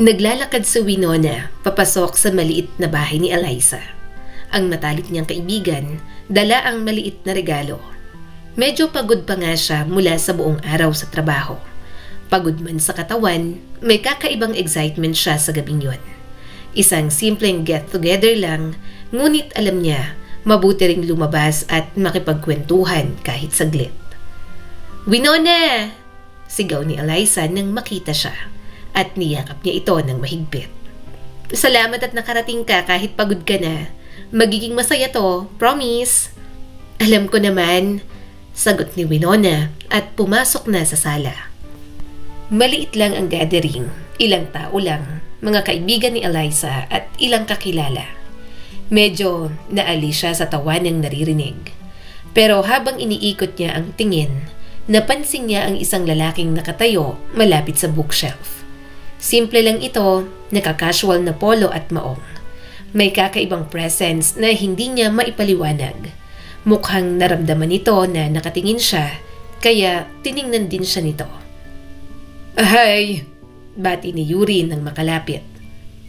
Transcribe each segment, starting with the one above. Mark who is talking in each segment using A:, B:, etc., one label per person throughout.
A: Naglalakad si Winona papasok sa maliit na bahay ni Eliza. Ang matalik niyang kaibigan, dala ang maliit na regalo. Medyo pagod pa nga siya mula sa buong araw sa trabaho. Pagod man sa katawan, may kakaibang excitement siya sa gabing yun. Isang simpleng get-together lang, ngunit alam niya, mabuti ring lumabas at makipagkwentuhan kahit saglit. "Winona!" sigaw ni Eliza nang makita siya at niyakap niya ito ng mahigpit. "Salamat at nakarating ka kahit pagod ka na. Magiging masaya to, promise." "Alam ko naman," sagot ni Winona at pumasok na sa sala. Maliit lang ang gathering, ilang tao lang, mga kaibigan ni Eliza at ilang kakilala. Medyo naali siya sa tawa ng naririnig. Pero habang iniikot niya ang tingin, napansin niya ang isang lalaking nakatayo malapit sa bookshelf. Simple lang ito, naka-casual na polo at maong. May kakaibang presence na hindi niya maipaliwanag. Mukhang naramdaman nito na nakatingin siya, kaya tiningnan din siya nito. "Hi!" bati ni Yuri nang makalapit.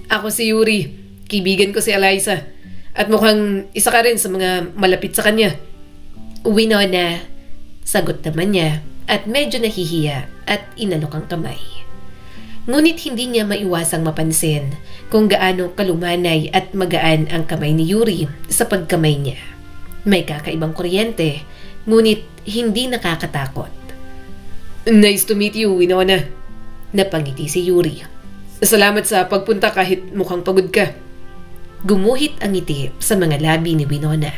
A: "Ako si Yuri, kaibigan ko si Eliza. At mukhang isa ka rin sa mga malapit sa kanya." "Winona," sagot naman niya at medyo nahihiya at inalok ang kamay. Ngunit hindi niya maiwasang mapansin kung gaano kalumanay at magaan ang kamay ni Yuri sa pagkamay niya. May kakaibang kuryente, ngunit hindi nakakatakot. "Nice to meet you, Winona," napangiti si Yuri. "Salamat sa pagpunta kahit mukhang pagod ka." Gumuhit ang ngiti sa mga labi ni Winona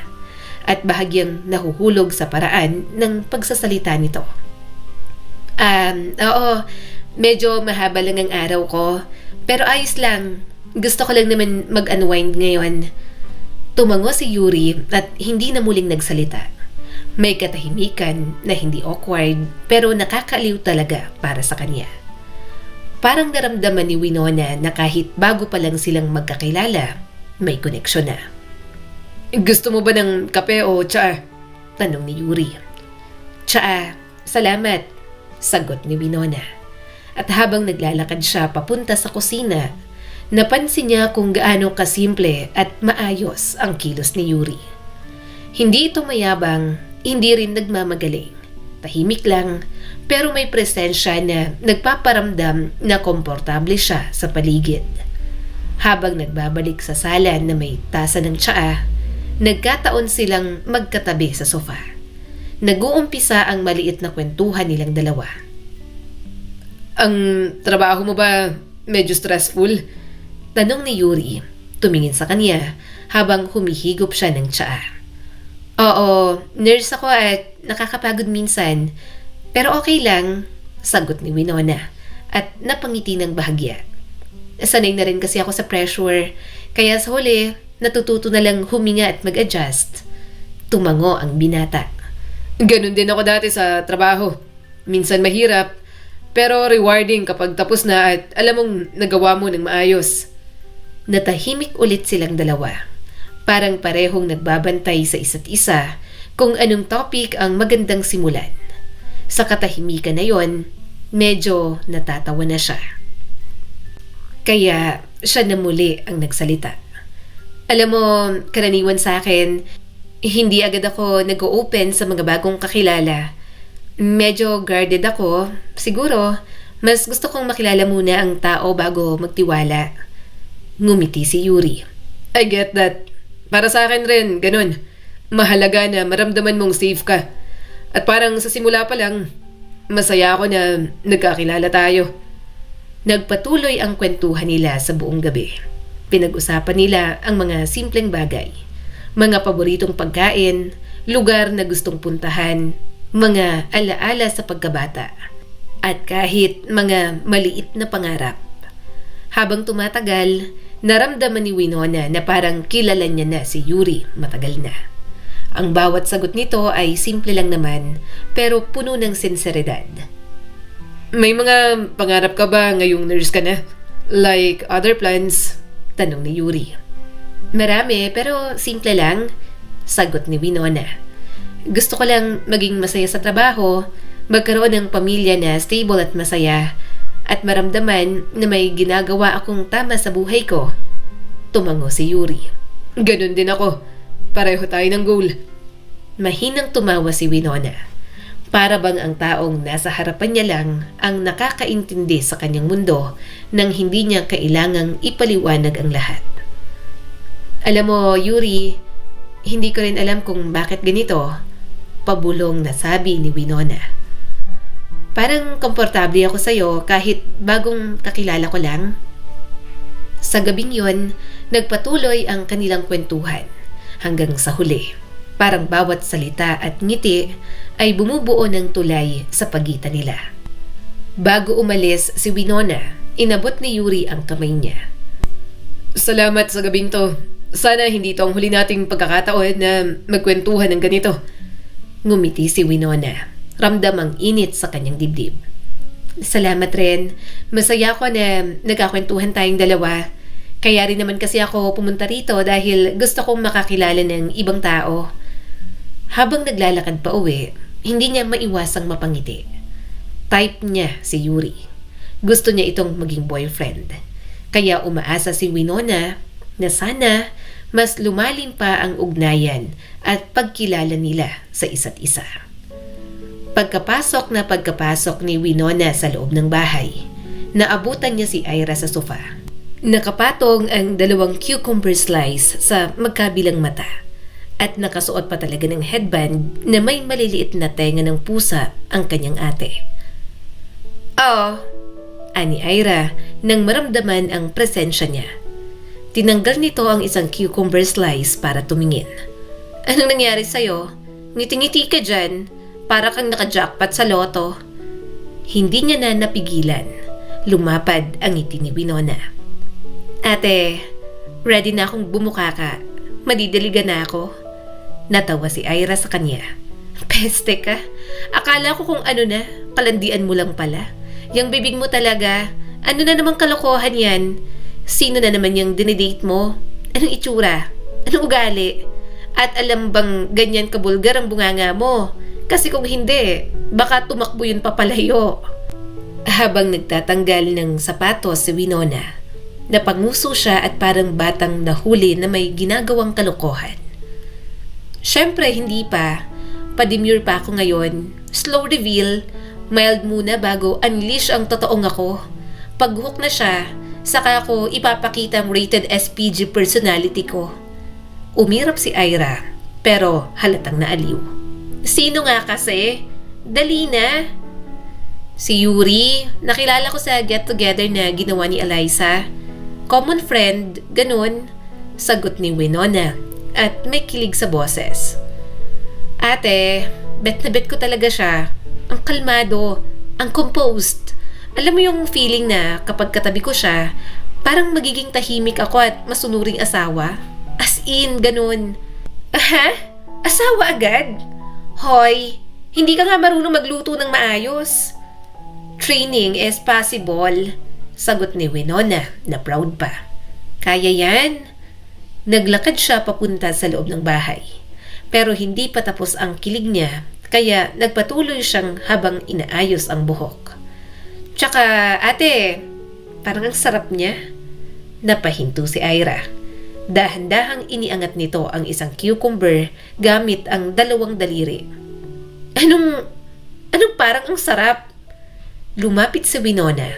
A: at bahagyang nahuhulog sa paraan ng pagsasalita nito. Oo, medyo mahaba lang ang araw ko, pero ayos lang. Gusto ko lang naman mag-unwind ngayon." Tumango si Yuri at hindi na muling nagsalita. May katahimikan na hindi awkward pero nakakaaliw talaga para sa kanya. Parang naramdaman ni Winona na kahit bago pa lang silang magkakilala, may koneksyon na. "Gusto mo ba ng kape o tsaa?" tanong ni Yuri. "Tsaa, salamat," sagot ni Winona. At habang naglalakad siya papunta sa kusina, napansin niya kung gaano kasimple at maayos ang kilos ni Yuri. Hindi ito mayabang, hindi rin nagmamagaling. Tahimik lang, pero may presensya na nagpaparamdam na komportable siya sa paligid. Habang nagbabalik sa sala na may tasa ng tsaa, nagkataon silang magkatabi sa sofa. Nag-uumpisa ang maliit na kwentuhan nilang dalawa. "Ang trabaho mo ba medyo stressful?" tanong ni Yuri, tumingin sa kanya habang humihigop siya ng tsaa. "Oo, nurse ako at nakakapagod minsan, pero okay lang," sagot ni Winona at napangiti ng bahagya. "Sanay na rin kasi ako sa pressure, kaya sa huli, natututo na lang huminga at mag-adjust." Tumango ang binata. "Ganun din ako dati sa trabaho. Minsan mahirap, pero rewarding kapag tapos na at alam mong nagawa mo ng maayos." Natahimik ulit silang dalawa. Parang parehong nagbabantay sa isa't isa kung anong topic ang magandang simulan. Sa katahimikan na yon, medyo natatawa na siya. Kaya siya na muli ang nagsalita. "Alam mo, karaniwan sa akin, hindi agad ako nag-open sa mga bagong kakilala. Medyo guarded ako. Siguro, mas gusto kong makilala muna ang tao bago magtiwala." Ngumiti si Yuri. "I get that. Para sa akin rin, ganun. Mahalaga na maramdaman mong safe ka. At parang sa simula pa lang, masaya ako na nagkakilala tayo." Nagpatuloy ang kwentuhan nila sa buong gabi. Pinag-usapan nila ang mga simpleng bagay. Mga paboritong pagkain, lugar na gustong puntahan, mga alaala sa pagkabata, at kahit mga maliit na pangarap. Habang tumatagal, naramdaman ni Winona na parang kilala niya na si Yuri matagal na. Ang bawat sagot nito ay simple lang naman, pero puno ng sinseridad. "May mga pangarap ka ba ngayong nurse ka na? Like other plans?" tanong ni Yuri. "Marami, pero simple lang," sagot ni Winona. "Gusto ko lang maging masaya sa trabaho, magkaroon ng pamilya na stable at masaya, at maramdaman na may ginagawa akong tama sa buhay ko. Tumango si Yuri. Ganun din ako. Pareho tayo ng goal. Mahinang tumawa si Winona. Para bang ang taong nasa harapan niya lang ang nakakaintindi sa kanyang mundo nang hindi niya kailangang ipaliwanag ang lahat. Alam mo, Yuri, hindi ko rin alam kung bakit ganito, pabulong na sabi ni Winona. Parang komportable ako sa'yo kahit bagong kakilala ko lang. Sa gabing yon, nagpatuloy ang kanilang kwentuhan hanggang sa huli. Parang bawat salita at ngiti ay bumubuo ng tulay sa pagitan nila. Bago umalis si Winona, inabot ni Yuri ang kamay niya. Salamat sa gabing to. Sana hindi ito ang huli nating pagkakataon na magkwentuhan ng ganito. Ngumiti si Winona. Ramdam ang init sa kanyang dibdib. Salamat rin. Masaya ko na nagkakwentuhan tayong dalawa. Kaya rin naman kasi ako pumunta rito dahil gusto kong makakilala ng ibang tao. Habang naglalakad pa uwi, hindi niya maiwasang mapangiti. Type niya si Yuri. Gusto niya itong maging boyfriend. Kaya umaasa si Winona na sana mas lumalim pa ang ugnayan at pagkilala nila sa isa't isa. Pagkapasok ni Winona sa loob ng bahay, naabutan niya si Ira sa sofa. Nakapatong ang 2 cucumber slice sa magkabilang mata at nakasuot pa talaga ng headband na may maliliit na tenga ng pusa ang kanyang ate. Oh, ani Ira nang maramdaman ang presensya niya. Tinanggal nito ang isang cucumber slice para tumingin. Anong nangyari sa'yo? Ngiti-ngiti ka dyan. Para kang naka-jackpot sa loto. Hindi niya na napigilan. Lumapad ang ngiti ni Winona. Ate, ready na akong bumukaka. Madidiligan na ako. Natawa si Ira sa kanya. Peste ka. Akala ko kung ano na, kalandian mo lang pala. Yang bibig mo talaga. Ano na namang kalokohan yan? Sino na naman yung dinidate mo? Anong itsura? Anong ugali? At alam bang ganyan kabulgar ang bunganga mo? Kasi kung hindi, baka tumakbo yun papalayo. Habang nagtatanggal ng sapatos si Winona, napanguso siya at parang batang nahuli na may ginagawang kalokohan. Siyempre, hindi pa. Pademure pa ako ngayon. Slow reveal. Mild muna bago unleash ang totoong ako. Pag-hook na siya, saka ako ipapakita ang rated SPG personality ko. Umirap si Ira, pero halatang naaliw. Sino nga kasi? Dali na. Si Yuri, nakilala ko sa get-together na ginawa ni Eliza. Common friend, ganun. Sagot ni Winona at may kilig sa boses. Ate, bet na bet ko talaga siya. Ang kalmado, ang composed. Alam mo yung feeling na kapag katabi ko siya, parang magiging tahimik ako at masunuring asawa? As in, ganun. Ha? Asawa agad? Hoy, hindi ka nga marunong magluto ng maayos. Training is possible, sagot ni Winona na proud pa. Kaya yan. Naglakad siya papunta sa loob ng bahay. Pero hindi pa tapos ang kilig niya, kaya nagpatuloy siyang habang inaayos ang buhok. Tsaka, ate, parang ang sarap niya. Napahinto si Ira. Dahan-dahang iniangat nito ang isang cucumber gamit ang 2 daliri. Anong parang ang sarap? Lumapit si Winona.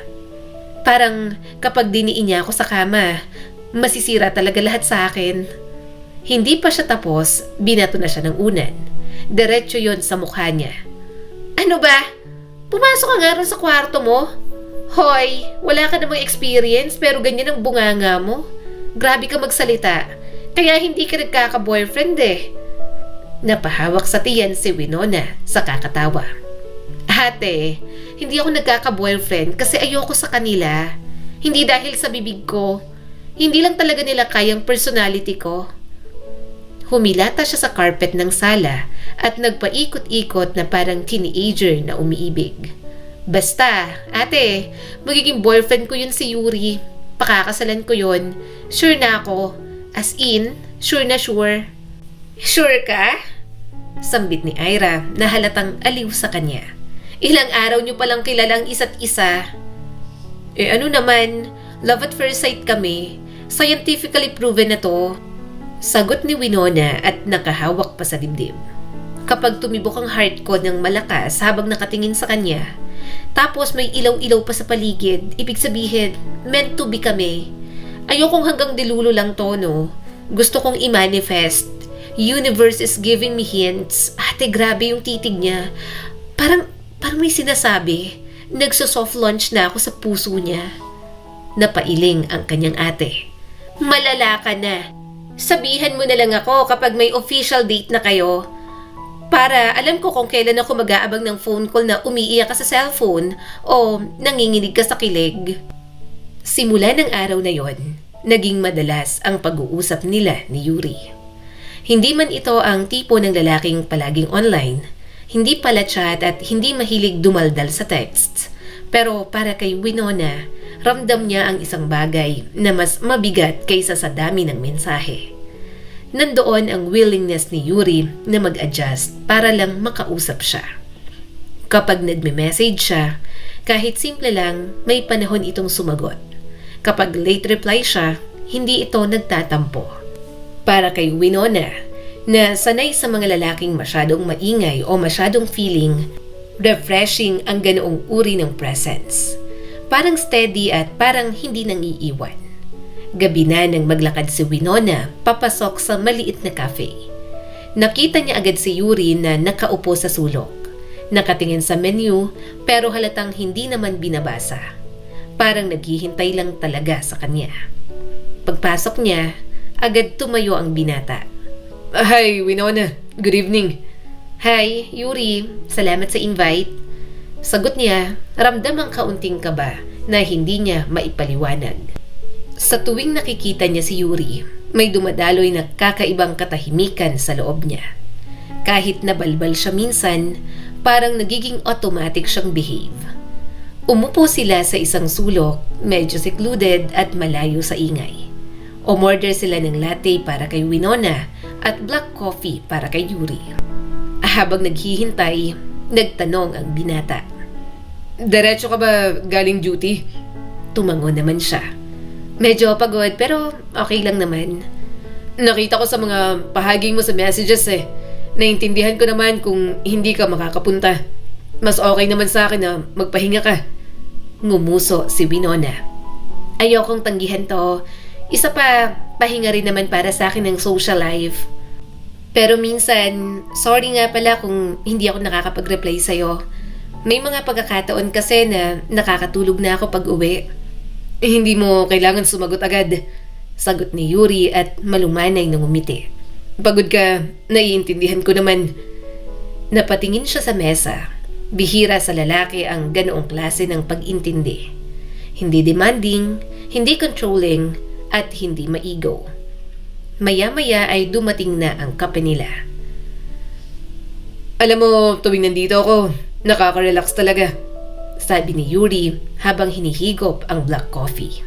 A: Parang kapag diniin niya ako sa kama, masisira talaga lahat sa akin. Hindi pa siya tapos, binato na siya ng unan. Diretso yon sa mukha niya. Ano ba? Pumasok ka nga rin sa kwarto mo? Hoy, wala ka namang experience pero ganyan ang bunganga mo. Grabe ka magsalita. Kaya hindi ka nagkaka-boyfriend eh. Napahawak sa tiyan si Winona sa kakatawa. Ate, hindi ako nagkaka-boyfriend kasi ayoko sa kanila. Hindi dahil sa bibig ko. Hindi lang talaga nila kayang personality ko. Humilata siya sa carpet ng sala at nagpaikot-ikot na parang teenager na umiibig. Basta, ate, magiging boyfriend ko yun si Yuri. Pakakasalan ko yun. Sure na ako. As in, sure na sure. Sure ka? Sambit ni Ira na halatang aliw sa kanya. Ilang araw niyo palang kilala ang isa't isa. Ano naman, love at first sight kami. Scientifically proven na to. Sagot ni Winona at nakahawak pa sa dibdib. Kapag tumibok ang heart ko ng malakas habang nakatingin sa kanya, tapos may ilaw-ilaw pa sa paligid, ibig sabihin, meant to be kami. Ayokong hanggang dilulo lang to, no? Gusto kong i-manifest. Universe is giving me hints. Ate, grabe yung titig niya. Parang may sinasabi. Nagso-soft launch na ako sa puso niya. Napailing ang kanyang ate. Malala ka na. Sabihan mo na lang ako kapag may official date na kayo. Para alam ko kung kailan ako mag-aabang ng phone call na umiiyak ka sa cellphone o nanginginig ka sa kilig. Simula ng araw na yon, naging madalas ang pag-uusap nila ni Yuri. Hindi man ito ang tipo ng lalaking palaging online, hindi pala chat at hindi mahilig dumaldal sa texts. Pero para kay Winona, ramdam niya ang isang bagay na mas mabigat kaysa sa dami ng mensahe. Nandoon ang willingness ni Yuri na mag-adjust para lang makausap siya. Kapag nagme-message siya, kahit simple lang, may panahon itong sumagot. Kapag late reply siya, hindi ito nagtatampo. Para kay Winona, na sanay sa mga lalaking masyadong maingay o masyadong feeling, refreshing ang ganoong uri ng presence. Parang steady at parang hindi nang iiwan. Gabi na nang maglakad si Winona papasok sa maliit na cafe. Nakita niya agad si Yuri na nakaupo sa sulok. Nakatingin sa menu pero halatang hindi naman binabasa. Parang naghihintay lang talaga sa kanya. Pagpasok niya, agad tumayo ang binata. Hi, Winona. Good evening. Hi, Yuri. Salamat sa invite. Sagot niya, ramdam ang kaunting kaba na hindi niya maipaliwanag. Sa tuwing nakikita niya si Yuri, may dumadaloy na kakaibang katahimikan sa loob niya. Kahit nabalbal siya minsan, parang nagiging automatic siyang behave. Umupo sila sa isang sulok, medyo secluded at malayo sa ingay. Umorder sila ng latte para kay Winona at black coffee para kay Yuri. Habang naghihintay, nagtanong ang binata. Diretso ka ba galing duty? Tumango naman siya. Medyo pagod pero okay lang naman. Nakita ko sa mga pahaging mo sa messages Naintindihan ko naman kung hindi ka makakapunta. Mas okay naman sa akin na magpahinga ka. Ngumuso si Winona. Ayokong tanggihan to. Isa pa, pahinga rin naman para sa akin ng social life. Pero minsan, sorry nga pala kung hindi ako nakakapag-reply sa'yo. May mga pagkakataon kasi na nakakatulog na ako pag uwi. Hindi mo kailangan sumagot agad. Sagot ni Yuri at malumanay na ngumiti. Pagod ka, naiintindihan ko naman. Napatingin siya sa mesa. Bihira sa lalaki ang ganoong klase ng pag-intindi. Hindi demanding, hindi controlling, at hindi maigo. Maya-maya ay dumating na ang kape nila. Alam mo, tuwing nandito ako, nakaka-relax talaga. Sabi ni Yuri habang hinihigop ang black coffee.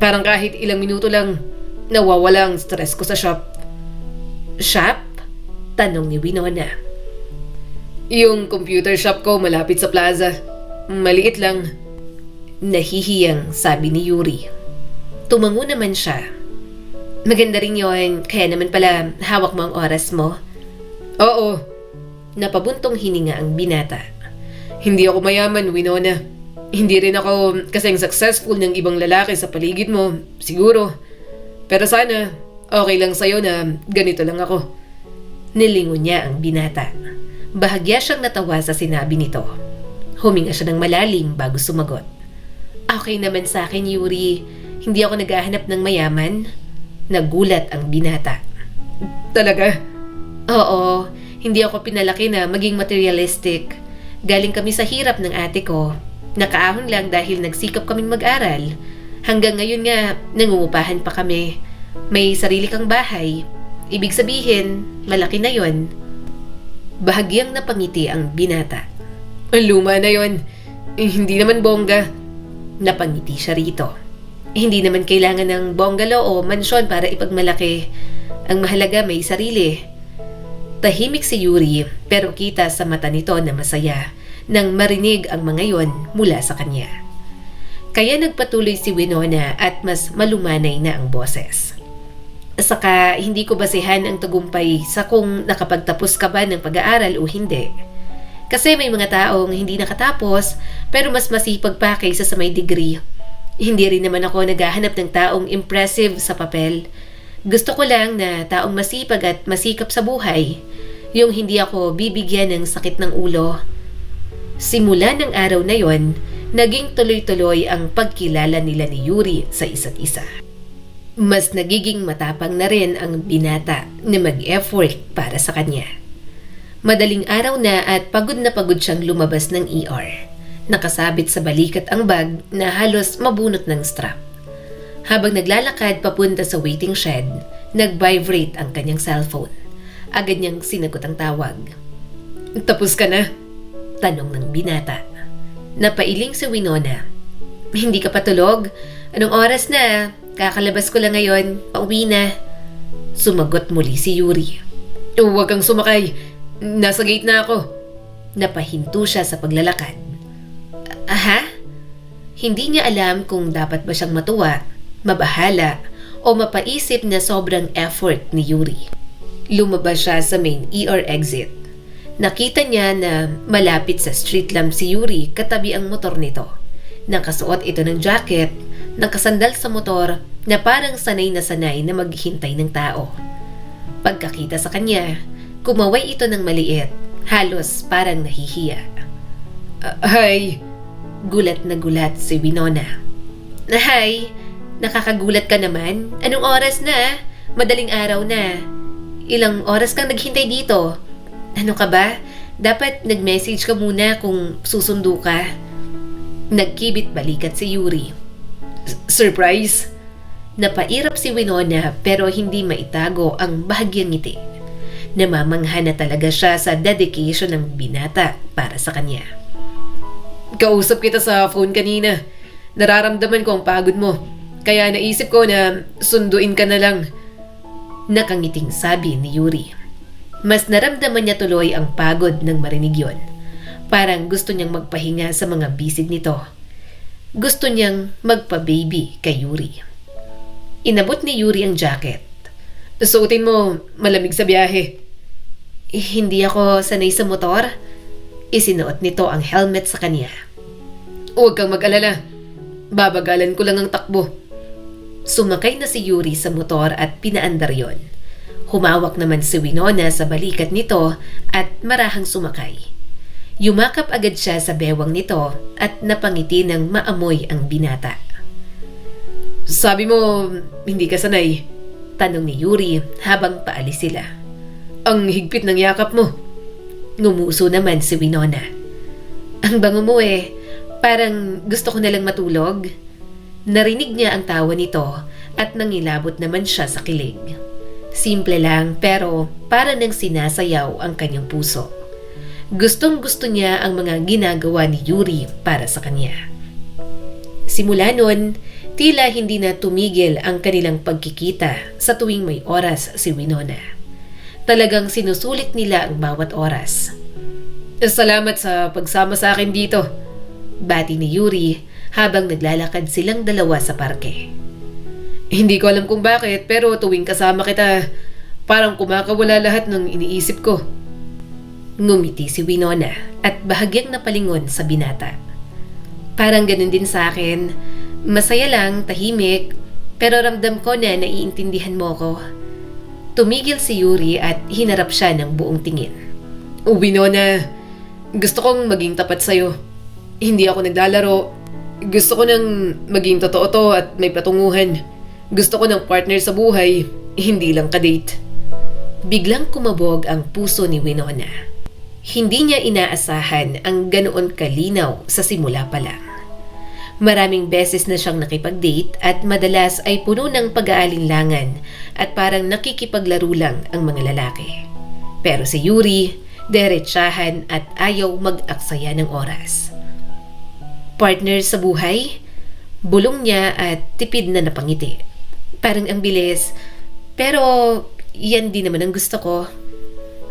A: Parang kahit ilang minuto lang, nawawala ang stress ko sa shop. Shop? Tanong ni Winona. Yung computer shop ko malapit sa plaza. Maliit lang. Nahihiyang sabi ni Yuri. Tumango naman siya. Maganda rin yun, kaya naman pala hawak mo ang oras mo. Oo. Napabuntong hininga ang binata. Hindi ako mayaman, Winona. Hindi rin ako kasing successful ng ibang lalaki sa paligid mo, siguro. Pero sana, okay lang sa'yo na ganito lang ako. Nilingon niya ang binata. Bahagya siyang natawa sa sinabi nito. Huminga siya ng malalim bago sumagot. Okay naman sa akin, Yuri. Hindi ako naghahanap ng mayaman. Nagulat ang binata. Talaga? Oo, hindi ako pinalaki na maging materialistic. Galing kami sa hirap ng ate ko. Nakaahon lang dahil nagsikap kaming mag-aral. Hanggang ngayon nga, nangungupahan pa kami. May sarili kang bahay. Ibig sabihin, malaki na yon. Bahagyang napangiti ang binata. Ang luma na yon. Hindi naman bongga. Napangiti siya rito. Hindi naman kailangan ng bungalow o mansyon para ipagmalaki. Ang mahalaga may sarili. Tahimik si Yuri pero kita sa mata nito na masaya nang marinig ang mga yon mula sa kanya. Kaya nagpatuloy si Winona at mas malumanay na ang boses. Saka hindi ko basehan ang tagumpay sa kung nakapagtapos ka ba ng pag-aaral o hindi. Kasi may mga taong hindi nakatapos pero mas masipag pa kaysa sa may degree. Hindi rin naman ako naghahanap ng taong impressive sa papel. Gusto ko lang na taong masipag at masikap sa buhay. Yung hindi ako bibigyan ng sakit ng ulo. Simula ng araw na yon, naging tuloy-tuloy ang pagkilala nila ni Yuri sa isa't isa. Mas nagiging matapang na rin ang binata na mag-effort para sa kanya. Madaling araw na at pagod siyang lumabas ng ER. Nakasabit sa balikat ang bag na halos mabunot ng strap. Habang naglalakad papunta sa waiting shed, nag-vibrate ang kanyang cellphone. Agad niyang sinagot ang tawag. "Tapos ka na?" tanong ng binata. Napailing si Winona. "Hindi ka pa tulog? Anong oras na? Kakalabas ko lang ngayon. Pauwi na." Sumagot muli si Yuri. "Huwag kang sumakay. Nasa gate na ako." Napahinto siya sa paglalakad. Aha? Hindi niya alam kung dapat ba siyang matuwa, mabahala, o mapaisip na sobrang effort ni Yuri. Lumabas siya sa main ER exit. Nakita niya na malapit sa street lamp si Yuri katabi ang motor nito. Nakasuot ito ng jacket, nakasandal sa motor na parang sanay na maghihintay ng tao. Pagkakita sa kanya, kumaway ito ng maliit, halos parang nahihiya. Hi! Gulat na gulat si Winona. Hi! Nakakagulat ka naman? Anong oras na? Madaling araw na. Ilang oras kang naghintay dito? Ano ka ba? Dapat nag-message ka muna kung susundo ka. Nagkibit balikat si Yuri. Surprise? Napairap si Winona pero hindi maitago ang bahagyang ngiti. Namamangha na talaga siya sa dedication ng binata para sa kanya. Kausap kita sa phone kanina. Nararamdaman ko ang pagod mo. Kaya naisip ko na sunduin ka na lang. Nakangiting sabi ni Yuri. Mas naramdaman niya tuloy ang pagod nang marinig yon. Parang gusto niyang magpahinga sa mga bisig nito. Gusto niyang magpa-baby kay Yuri. Inabot ni Yuri ang jacket. Suotin mo, malamig sa biyahe. Hindi ako sanay sa motor. Isinuot nito ang helmet sa kanya. Huwag kang mag-alala. Babagalan ko lang ang takbo. Sumakay na si Yuri sa motor at pinaandar yon. Humawak naman si Winona sa balikat nito at marahang sumakay. Yumakap agad siya sa bewang nito at napangiti ng maamoy ang binata. Sabi mo, hindi ka sanay? Tanong ni Yuri habang paalis sila. Ang higpit ng yakap mo. Ngumuso naman si Winona. Ang bango mo eh. Parang gusto ko nalang matulog. Narinig niya ang tawa nito at nangilabot naman siya sa kilig. Simple lang pero para nang sinasayaw ang kanyang puso. Gustong gusto niya ang mga ginagawa ni Yuri para sa kanya. Simula nun, tila hindi na tumigil ang kanilang pagkikita sa tuwing may oras si Winona. Talagang sinusulit nila ang bawat oras. Salamat sa pagsama sa akin dito, bati ni Yuri habang naglalakad silang dalawa sa parke. Hindi ko alam kung bakit pero tuwing kasama kita, parang kumakawala lahat ng iniisip ko. Ngumiti si Winona at bahagyang napalingon sa binata. Parang ganun din sa akin. Masaya lang, tahimik, pero ramdam ko na naiintindihan mo ko. Tumigil si Yuri at hinarap siya ng buong tingin. Winona, gusto kong maging tapat sa'yo. Hindi ako naglalaro. Gusto ko nang maging totoo to at may patunguhan. Gusto ko ng partner sa buhay, hindi lang kadate. Biglang kumabog ang puso ni Winona. Hindi niya inaasahan ang ganoon kalinaw sa simula pa lang. Maraming beses na siyang nakipag-date at madalas ay puno ng pag-aalinlangan at parang nakikipaglaro lang ang mga lalaki. Pero si Yuri, diretsahan at ayaw mag-aksaya ng oras. Partner sa buhay? Bulong niya at tipid na napangiti. Parang ang bilis, pero yan din naman ang gusto ko.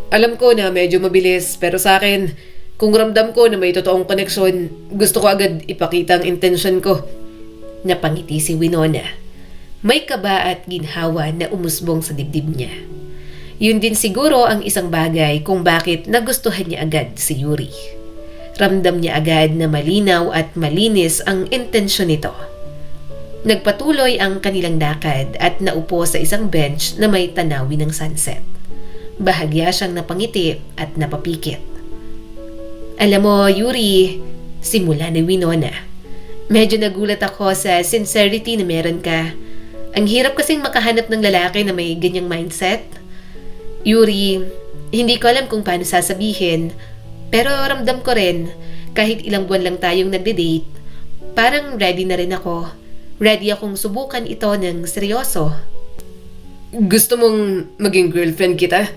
A: Alam ko na medyo mabilis pero sa akin, kung ramdam ko na may totoong koneksyon, gusto ko agad ipakita ang intensyon ko. Napangiti si Winona. May kaba at ginhawa na umusbong sa dibdib niya. Yun din siguro ang isang bagay kung bakit nagustuhan niya agad si Yuri. Ramdam niya agad na malinaw at malinis ang intensyon nito. Nagpatuloy ang kanilang lakad at naupo sa isang bench na may tanawin ng sunset. Bahagya siyang napangiti at napapikit. Alam mo, Yuri, simula ni Winona. Medyo nagulat ako sa sincerity na meron ka. Ang hirap kasing makahanap ng lalaki na may ganyang mindset. Yuri, hindi ko alam kung paano sasabihin, pero ramdam ko rin, kahit ilang buwan lang tayong nagde-date, parang ready na rin ako. Ready akong subukan ito ng seryoso. Gusto mong maging girlfriend kita?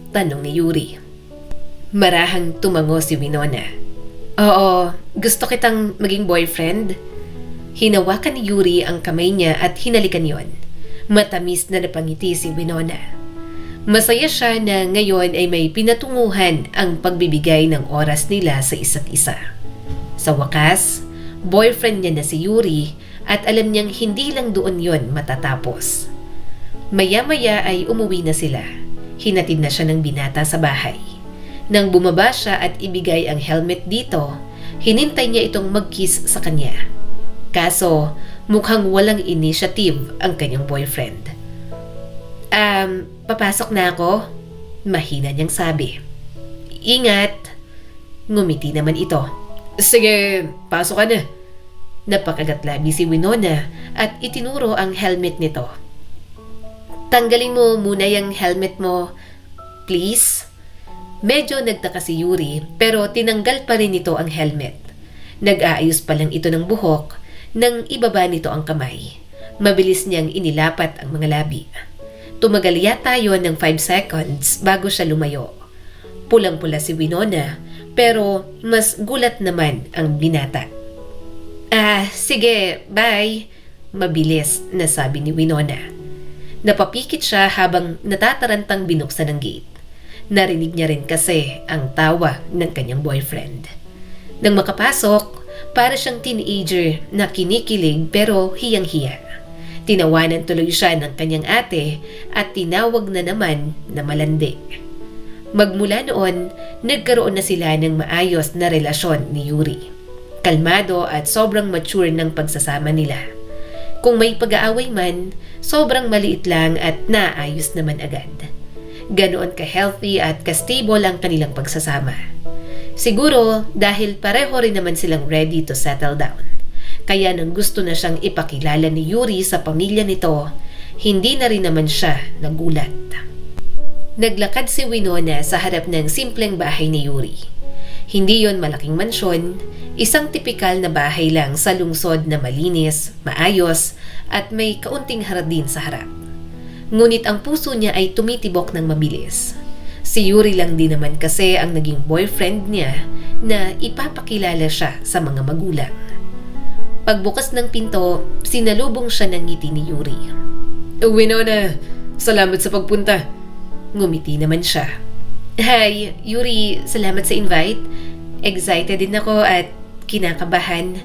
A: Tanong ni Yuri. Marahang tumango si Winona. Oo, gusto kitang maging boyfriend. Hinawakan ni Yuri ang kamay niya at hinalikan yon. Matamis na napangiti si Winona. Masaya siya na ngayon ay may pinatunguhan ang pagbibigay ng oras nila sa isa't isa. Sa wakas, boyfriend niya na si Yuri at alam niyang hindi lang doon yon matatapos. Maya-maya ay umuwi na sila. Hinatid na siya ng binata sa bahay. Nang bumaba siya at ibigay ang helmet dito, hinintay niya itong mag-kiss sa kanya. Kaso, mukhang walang initiative ang kanyang boyfriend. Papasok na ako? Mahina niyang sabi. Ingat! Ngumiti naman ito. Sige, pasok ka na. Napakagatlabi si Winona at itinuro ang helmet nito. Tanggalin mo muna yung helmet mo, please. Medyo nagtaka si Yuri pero tinanggal pa rin nito ang helmet. Nag-aayos pa lang ito ng buhok nang ibaba nito ang kamay. Mabilis niyang inilapat ang mga labi. Tumagal yata yon ng 5 seconds bago siya lumayo. Pulang-pula si Winona pero mas gulat naman ang binata. Sige, bye. Mabilis na sabi ni Winona. Napapikit siya habang natatarantang binuksan ang gate. Narinig niya rin kasi ang tawa ng kanyang boyfriend. Nang makapasok, para siyang teenager na kinikilig pero hiyang-hiya. Tinawanan tuloy siya ng kanyang ate at tinawag na naman na malandi. Magmula noon, nagkaroon na sila ng maayos na relasyon ni Yuri. Kalmado at sobrang mature ng pagsasama nila. Kung may pag-aaway man, sobrang maliit lang at naayos naman agad. Ganoon ka-healthy at ka-stable ang kanilang pagsasama. Siguro dahil pareho rin naman silang ready to settle down. Kaya nang gusto na siyang ipakilala ni Yuri sa pamilya nito, hindi na rin naman siya nagulat. Naglakad si Winona sa harap ng simpleng bahay ni Yuri. Hindi yon malaking mansyon, isang tipikal na bahay lang sa lungsod na malinis, maayos, at may kaunting hardin sa harap. Ngunit ang puso niya ay tumitibok ng mabilis. Si Yuri lang din naman kasi ang naging boyfriend niya na ipapakilala siya sa mga magulang. Pagbukas ng pinto, sinalubong siya ng ngiti ni Yuri. Winona, salamat sa pagpunta. Ngumiti naman siya. Hi, Yuri, salamat sa invite. Excited din ako at kinakabahan.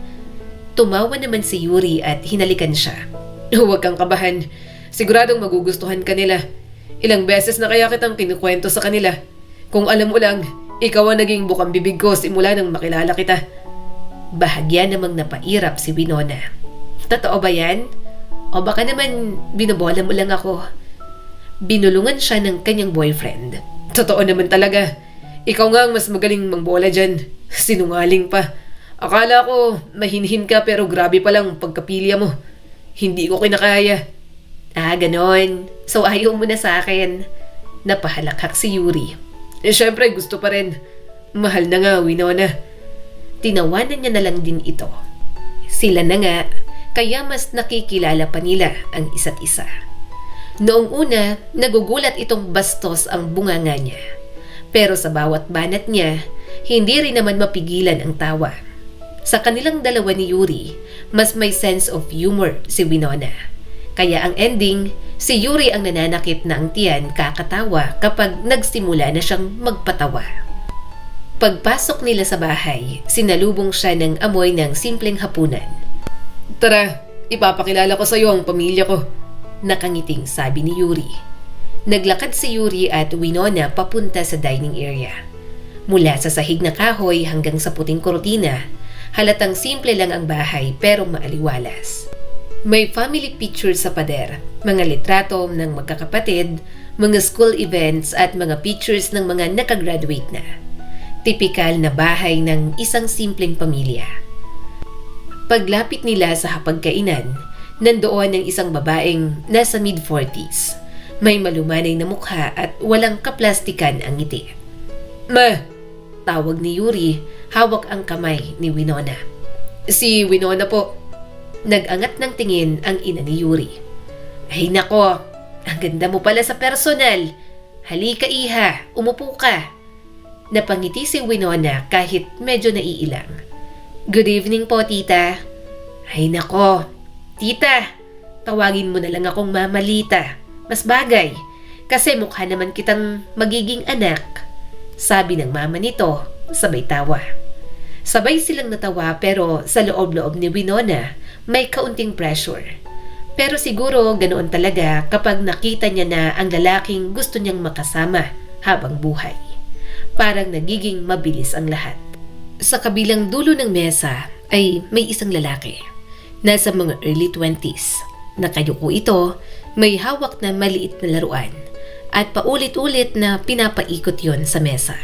A: Tumawa naman si Yuri at hinalikan siya. Huwag kang kabahan. Siguradong magugustuhan ka nila. Ilang beses na kaya kitang kinukwento sa kanila. Kung alam mo lang, ikaw ang naging bukang bibig ko simula nang makilala kita. Bahagya namang napairap si Winona. Totoo ba yan? O baka naman binobola mo lang ako? Binulungan siya ng kanyang boyfriend. Totoo naman talaga. Ikaw nga ang mas magaling mangbola dyan. Sinungaling pa. Akala ko mahinhin ka pero grabe palang pagkapilya mo. Hindi ko kinakaya. Ganon. So ayaw mo na sa akin. Napahalakhak si Yuri. Syempre gusto pa rin. Mahal na nga, Winona. Tinawanan niya na lang din ito. Sila na nga, kaya mas nakikilala pa nila ang isa't isa. Noong una, nagugulat itong bastos ang bunganga niya. Pero sa bawat banat niya, hindi rin naman mapigilan ang tawa. Sa kanilang dalawa ni Yuri, mas may sense of humor si Winona. Kaya ang ending, si Yuri ang nananakit na ang tiyan kakatawa kapag nagsimula na siyang magpatawa. Pagpasok nila sa bahay, sinalubong siya ng amoy ng simpleng hapunan. Tara, ipapakilala ko sa iyo ang pamilya ko. Nakangiting sabi ni Yuri. Naglakad si Yuri at Winona papunta sa dining area. Mula sa sahig na kahoy hanggang sa puting kortina, halatang simple lang ang bahay pero maaliwalas. May family pictures sa pader, mga litrato ng magkakapatid, mga school events at mga pictures ng mga nakagraduate na. Tipikal na bahay ng isang simpleng pamilya. Paglapit nila sa hapagkainan, nandoon ang isang babaeng nasa mid-40s. May malumanay na mukha at walang kaplastikan ang ngiti. "Ma!" tawag ni Yuri, hawak ang kamay ni Winona. "Si Winona po." Nag-angat ng tingin ang ina ni Yuri. "Ay nako, ang ganda mo pala sa personal. Halika iha, umupo ka." Napangiti si Winona kahit medyo naiilang. "Good evening po, tita." "Ay nako, tita, tawagin mo na lang akong Mama Lita. Mas bagay, kasi mukha naman kitang magiging anak," sabi ng mama nito, sabay tawa. Sabay silang natawa pero sa loob-loob ni Winona may kaunting pressure. Pero siguro ganoon talaga kapag nakita niya na ang lalaking gusto niyang makasama habang buhay. Parang nagiging mabilis ang lahat. Sa kabilang dulo ng mesa ay may isang lalaki. Nasa mga early 20s. Nakayuko ito, may hawak na maliit na laruan at paulit-ulit na pinapaikot yon sa mesa.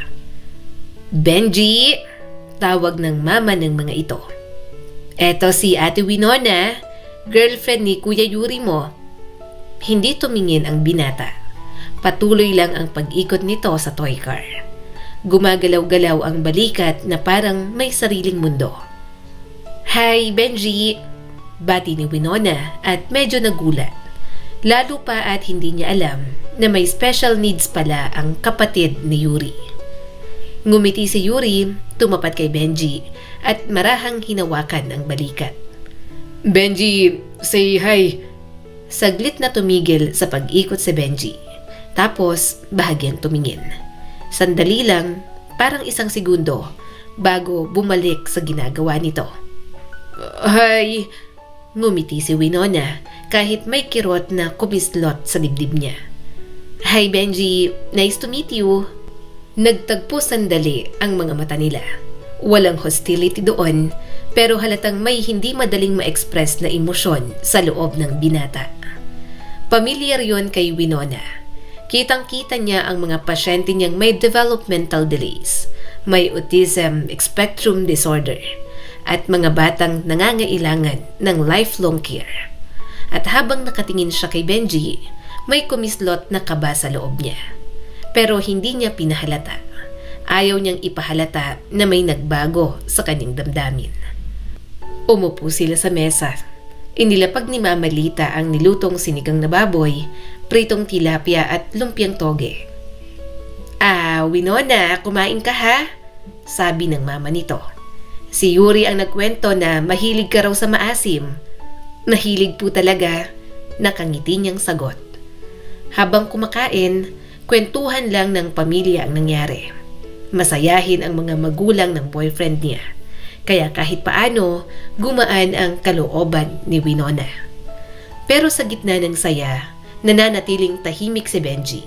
A: "Benji!" tawag ng mama ng mga ito. "Eto si Ate Winona, girlfriend ni Kuya Yuri mo." Hindi tumingin ang binata. Patuloy lang ang pag-ikot nito sa toy car. Gumagalaw-galaw ang balikat na parang may sariling mundo. "Hi, Benji!" bati ni Winona at medyo nagulat. Lalo pa at hindi niya alam na may special needs pala ang kapatid ni Yuri. Ngumiti si Yuri, tumapat kay Benji at marahang hinawakan ang balikat. "Benji, say hi." Saglit na tumigil sa pag-ikot si Benji. Tapos bahagyang tumingin. Sandali lang, parang isang segundo, bago bumalik sa ginagawa nito. "Hi." Ngumiti si Winona kahit may kirot na kumislot sa dibdib niya. "Hi Benji, nice to meet you." Nagtagpo sandali ang mga mata nila. Walang hostility doon, pero halatang may hindi madaling ma-express na emosyon sa loob ng binata. Pamilyar yon kay Winona. Kitang-kita niya ang mga pasyente niyang may developmental delays, may autism spectrum disorder, at mga batang nangangailangan ng lifelong care. At habang nakatingin siya kay Benji, may kumislot na kaba sa loob niya. Pero hindi niya pinahalata. Ayaw niyang ipahalata na may nagbago sa kanyang damdamin. Umupo sila sa mesa. Inilapag ni Mama Lita ang nilutong sinigang na baboy, pritong tilapia at lumpiang toge. Winona, kumain ka ha?" sabi ng mama nito. Si Yuri ang nagkwento na mahilig ka raw sa maasim. "Nahilig po talaga," nakangiti niyang sagot. Habang kumakain, kwentuhan lang ng pamilya ang nangyari. Masayahin ang mga magulang ng boyfriend niya. Kaya kahit paano, gumaan ang kalooban ni Winona. Pero sa gitna ng saya, nananatiling tahimik si Benji.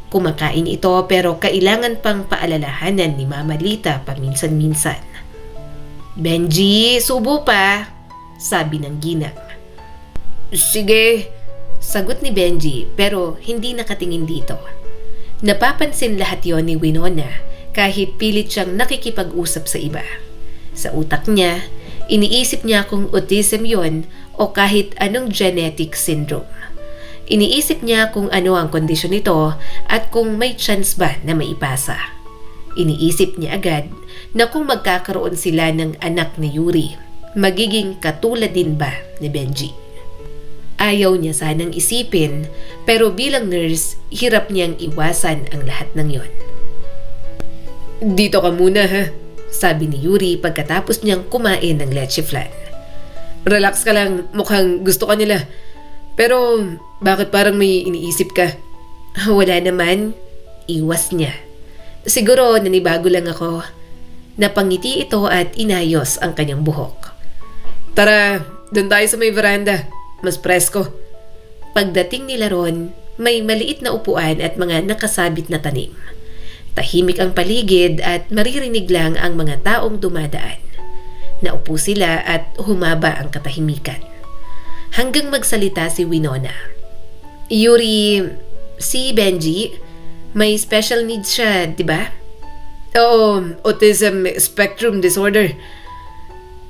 A: Kumakain ito pero kailangan pang paalalahanan ni Mama Lita paminsan-minsan. "Benji, subo pa," sabi ng ginang. "Sige," sagot ni Benji pero hindi nakatingin dito. Napapansin lahat yon ni Winona kahit pilit siyang nakikipag-usap sa iba. Sa utak niya, iniisip niya kung autism yon o kahit anong genetic syndrome. Iniisip niya kung ano ang kondisyon nito at kung may chance ba na maipasa. Iniisip niya agad na kung magkakaroon sila ng anak ni Yuri, magiging katulad din ba ni Benji. Ayaw niya sanang isipin, pero bilang nurse, hirap niyang iwasan ang lahat ng yon. "Dito ka muna ha," sabi ni Yuri pagkatapos niyang kumain ng leche flan. "Relax ka lang, mukhang gusto ka nila. Pero bakit parang may iniisip ka?" "Wala naman," iwas niya. "Siguro nanibago lang ako." Napangiti ito at inayos ang kanyang buhok. "Tara,
B: Doon tayo sa may veranda. Mas presko.
A: Pagdating nila ron, may maliit na upuan at mga nakasabit na tanim. Tahimik ang paligid at maririnig lang ang mga taong dumadaan. Naupo sila at humaba ang katahimikan. Hanggang magsalita si Winona. Yuri, si Benji, may special needs siya, di ba?
B: Oo, autism spectrum disorder.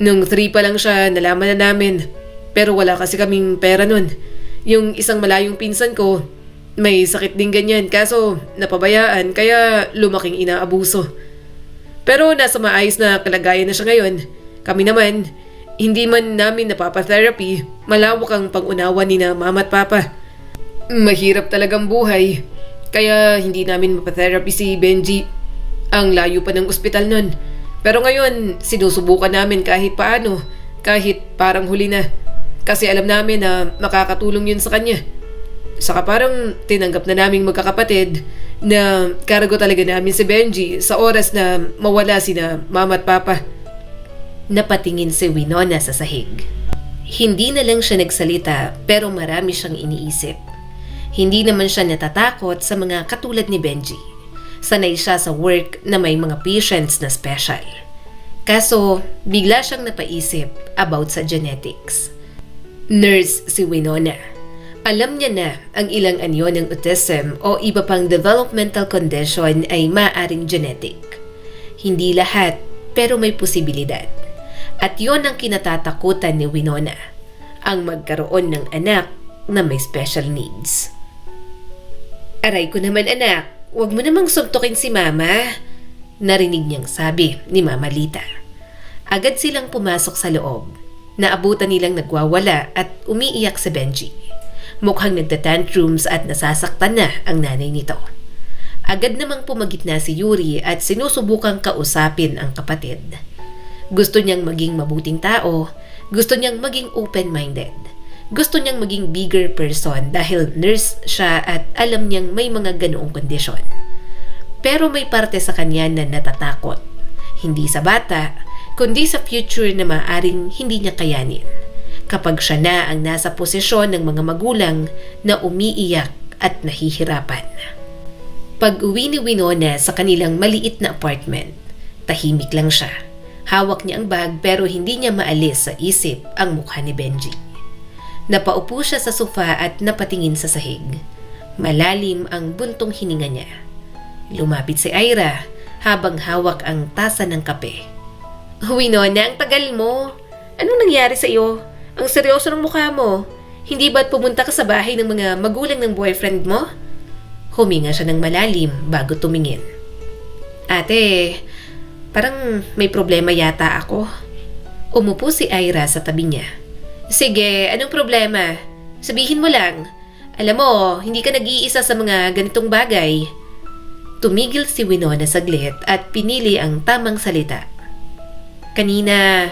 B: Nung 3 pa lang siya, nalaman na namin. Pero wala kasi kaming pera nun. Yung isang malayong pinsan ko, may sakit din ganyan. Kaso napabayaan, kaya lumaking inaabuso. Pero nasa maayos na kalagayan na siya ngayon. Kami naman, hindi man namin napapa-therapy, malawak ang pang-unawa ni na mama at papa. Mahirap talagang buhay. Kaya hindi namin mapa-therapy si Benji. Ang layo pa ng ospital nun. Pero ngayon, sinusubukan namin kahit paano. Kahit parang huli na. Kasi alam namin na makakatulong yun sa kanya. Saka parang tinanggap na naming magkakapatid na kargo talaga namin si Benji sa oras na mawala sina mama at papa.
A: Napatingin si Winona sa sahig. Hindi na lang siya nagsalita pero marami siyang iniisip. Hindi naman siya natatakot sa mga katulad ni Benji. Sanay siya sa work na may mga patients na special. Kaso, bigla siyang napaisip about sa genetics. Nurse si Winona. Alam niya na ang ilang anyo ng autism o iba pang developmental condition ay maaaring genetic. Hindi lahat, pero may posibilidad. At yon ang kinatatakutan ni Winona, ang magkaroon ng anak na may special needs. Aray ko naman anak, huwag mo namang suntukin si mama, narinig niyang sabi ni Mama Lita. Agad silang pumasok sa loob. Naabutan nilang nagwawala at umiiyak si Benji. Mukhang nagtatantrums at nasasaktan na ang nanay nito. Agad namang pumagitna si Yuri at sinusubukang kausapin ang kapatid. Gusto niyang maging mabuting tao, gusto niyang maging open-minded. Gusto niyang maging bigger person dahil nurse siya at alam niyang may mga ganoong kondisyon. Pero may parte sa kanya na natatakot. Hindi sa bata, kundi sa future na maaaring hindi niya kayanin. Kapag siya na ang nasa posisyon ng mga magulang na umiiyak at nahihirapan. Pag-uwi ni Winona sa kanilang maliit na apartment, tahimik lang siya. Hawak niya ang bag pero hindi niya maalis sa isip ang mukha ni Benji. Napaupo siya sa sofa at napatingin sa sahig. Malalim ang buntong hininga niya. Lumapit si Ira habang hawak ang tasa ng kape. Winona, ang tagal mo. Anong nangyari sa iyo? Ang seryoso ng mukha mo. Hindi ba't pumunta ka sa bahay ng mga magulang ng boyfriend mo? Huminga siya ng malalim bago tumingin. Ate, parang may problema yata ako. Umupo si Ira sa tabi niya. Sige, anong problema? Sabihin mo lang. Alam mo, hindi ka nag-iisa sa mga ganitong bagay. Tumigil si Winona saglit at pinili ang tamang salita. Kanina,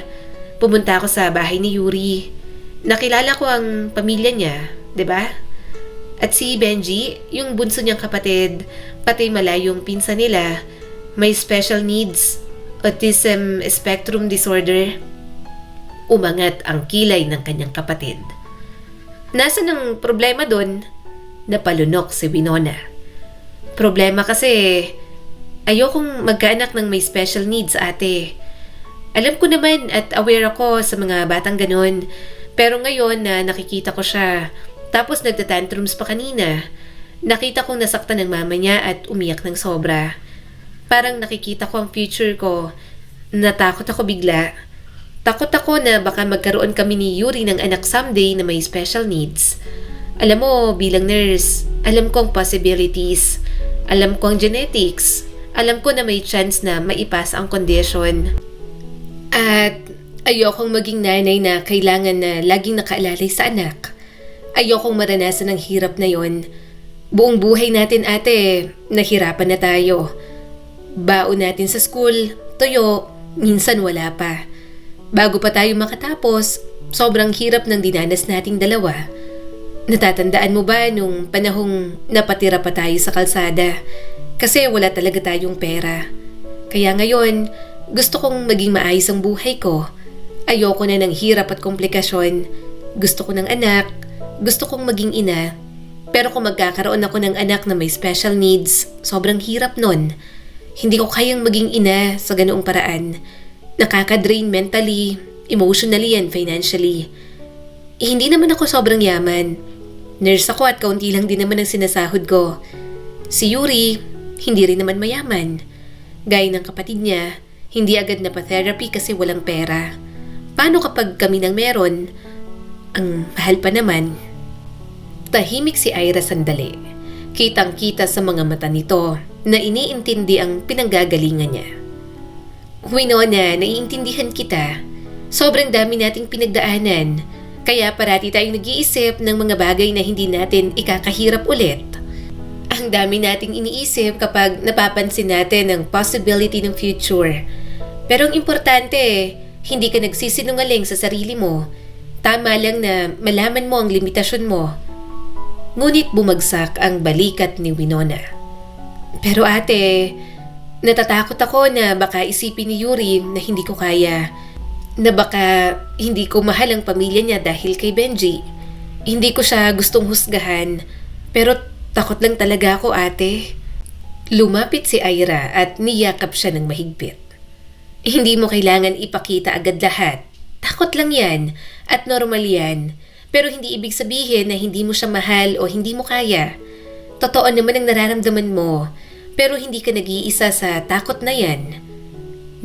A: pumunta ako sa bahay ni Yuri. Nakilala ko ang pamilya niya, 'di ba? At si Benji, yung bunso niyang kapatid, pati malayong pinsan nila, may special needs, autism spectrum disorder. Umangat ang kilay ng kanyang kapatid. Nasaan ang problema doon? Napalunok si Winona. Problema kasi, ayokong magkaanak ng may special needs, ate. Alam ko naman at aware ako sa mga batang ganon. Pero ngayon na nakikita ko siya, tapos nagtatantrums pa kanina, nakita kong nasaktan ng mama niya at umiyak ng sobra. Parang nakikita ko ang future ko. Natakot ako bigla. Takot ako na baka magkaroon kami ni Yuri ng anak someday na may special needs. Alam mo, bilang nurse, alam ko ang possibilities. Alam ko ang genetics. Alam ko na may chance na maipasa ang condition. At ayokong maging nanay na kailangan na laging nakaalalay sa anak. Ayokong maranasan ang hirap na yon. Buong buhay natin, ate, nahirapan na tayo. Baon natin sa school, tuyo, minsan wala pa. Bago pa tayo makatapos, sobrang hirap ng dinanas nating dalawa. Natatandaan mo ba nung panahong napatira pa tayo sa kalsada? Kasi wala talaga tayong pera. Kaya ngayon, gusto kong maging maayos ang buhay ko. Ayoko na ng hirap at komplikasyon. Gusto ko ng anak, gusto kong maging ina. Pero kung magkakaroon ako ng anak na may special needs, sobrang hirap nun. Hindi ko kayang maging ina sa ganoong paraan. Nakaka-drain mentally, emotionally and financially. Hindi naman ako sobrang yaman. Nurse ako at kaunti lang din naman ang sinasahod ko. Si Yuri, hindi rin naman mayaman. Gaya ng kapatid niya, hindi agad na pa-therapy kasi walang pera. Paano kapag kami nang meron? Ang mahal pa naman. Tahimik si Ira sandali. Kitang-kita sa mga mata nito na iniintindi ang pinanggagalingan niya. Winona, naiintindihan kita. Sobrang dami nating pinagdaanan. Kaya parati tayong nag-iisip ng mga bagay na hindi natin ikakahirap ulit. Ang dami nating iniisip kapag napapansin natin ang possibility ng future. Pero ang importante, hindi ka nagsisinungaling sa sarili mo. Tama lang na malaman mo ang limitasyon mo. Ngunit bumagsak ang balikat ni Winona. Pero ate, natatakot ako na baka isipin ni Yuri na hindi ko kaya. Na baka hindi ko mahal ang pamilya niya dahil kay Benji. Hindi ko siya gustong husgahan. Pero takot lang talaga ako, ate. Lumapit si Ira at niyakap siya ng mahigpit. Hindi mo kailangan ipakita agad lahat. Takot lang yan at normal yan. Pero hindi ibig sabihin na hindi mo siya mahal o hindi mo kaya. Totoo naman ang nararamdaman mo, pero hindi ka nag-iisa sa takot na yan.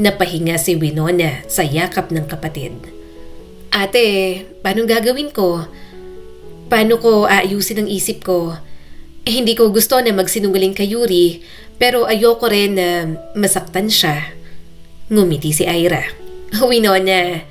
A: Napahinga si Winona sa yakap ng kapatid. Ate, paano gagawin ko? Paano ko aayusin ang isip ko? Hindi ko gusto na magsinungaling kay Yuri, pero ayoko rin na masaktan siya. Ngumiti si Ira. Winona,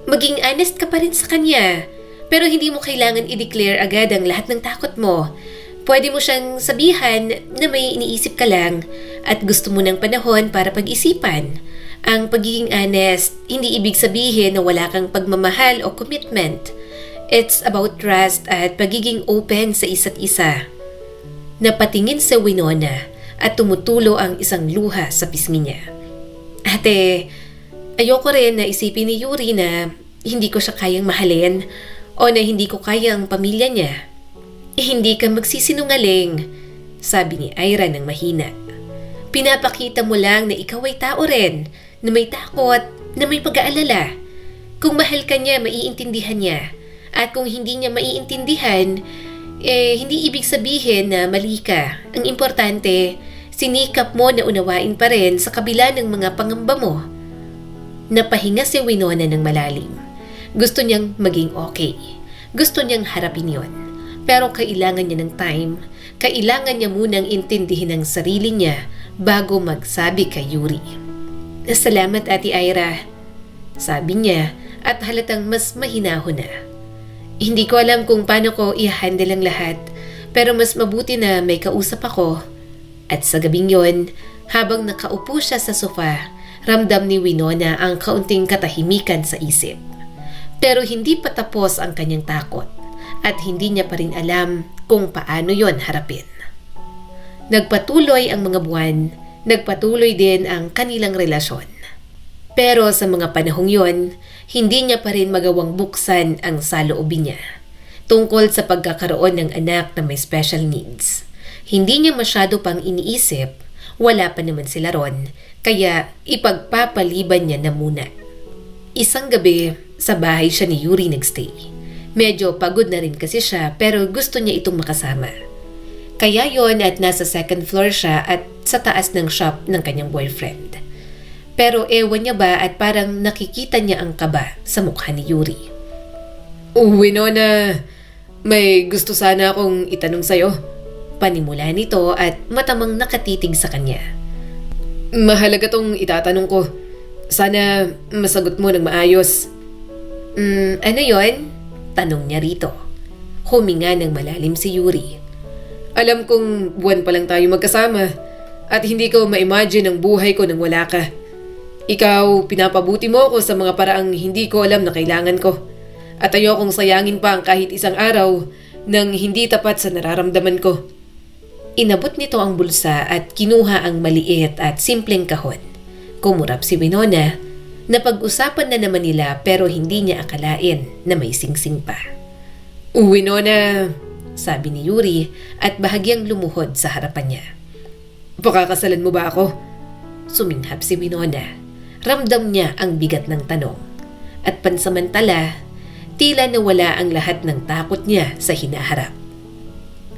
A: maging honest ka pa rin sa kanya. Pero hindi mo kailangan i-declare agad ang lahat ng takot mo. Pwede mo siyang sabihan na may iniisip ka lang at gusto mo ng panahon para pag-isipan. Ang pagiging honest, hindi ibig sabihin na wala kang pagmamahal o commitment. It's about trust at pagiging open sa isa't isa. Napatingin sa Winona at tumutulo ang isang luha sa pisngi niya. Ate, ayoko rin na isipin ni Yuri na hindi ko siya kayang mahalin o na hindi ko kaya ang pamilya niya. Hindi ka magsisinungaling, sabi ni Ira ng mahina. Pinapakita mo lang na ikaw ay tao rin, na may takot, na may pag-aalala. Kung mahal ka niya, maiintindihan niya. At kung hindi niya maiintindihan, hindi ibig sabihin na mali ka. Ang importante, sinikap mo na unawain pa rin sa kabila ng mga pangamba mo. Napahinga si Winona ng malalim. Gusto niyang maging okay. Gusto niyang harapin yon. Pero kailangan niya ng time. Kailangan niya munang intindihin ang sarili niya bago magsabi kay Yuri. Salamat, Ate Ira, sabi niya at halatang mas mahinahon na. Hindi ko alam kung paano ko i-handle ang lahat, pero mas mabuti na may kausap ako. At sa gabing yon, habang nakaupo siya sa sofa, ramdam ni Winona ang kaunting katahimikan sa isip. Pero hindi pa tapos ang kanyang takot at hindi niya pa rin alam kung paano yon harapin. Nagpatuloy ang mga buwan, nagpatuloy din ang kanilang relasyon. Pero sa mga panahong yon, hindi niya pa rin magawang buksan ang saloobin niya tungkol sa pagkakaroon ng anak na may special needs. Hindi niya masyado pang iniisip, wala pa naman sila ron, kaya ipagpapaliban niya na muna. Isang gabi, sa bahay siya ni Yuri nagstay. Medyo pagod na rin kasi siya pero gusto niya itong makasama. Kaya yon at nasa second floor siya at sa taas ng shop ng kanyang boyfriend. Pero ewan niya ba at parang nakikita niya ang kaba sa mukha ni Yuri. Winona, may gusto sana akong itanong sa'yo. Panimula nito at matamang nakatitig sa kanya. Mahalaga tong itatanong ko. Sana masagot mo ng maayos. Ano yon? Tanong niya rito. Huminga ng malalim si Yuri. Alam kong buwan pa lang tayo magkasama at hindi ko ma-imagine ang buhay ko nang wala ka. Ikaw, pinapabuti mo ako sa mga paraang hindi ko alam na kailangan ko. At ayokong sayangin pa ang kahit isang araw nang hindi tapat sa nararamdaman ko. Inabot nito ang bulsa at kinuha ang maliit at simpleng kahon. Kumurap si Winona. Napag-usapan na naman nila pero hindi niya akalain na may singsing pa.
B: Winona,
A: Sabi ni Yuri at bahagyang lumuhod sa harapan niya.
B: pakakasalan mo ba ako?
A: Suminghap si Winona. Ramdam niya ang bigat ng tanong. At pansamantala, tila nawala ang lahat ng takot niya sa hinaharap.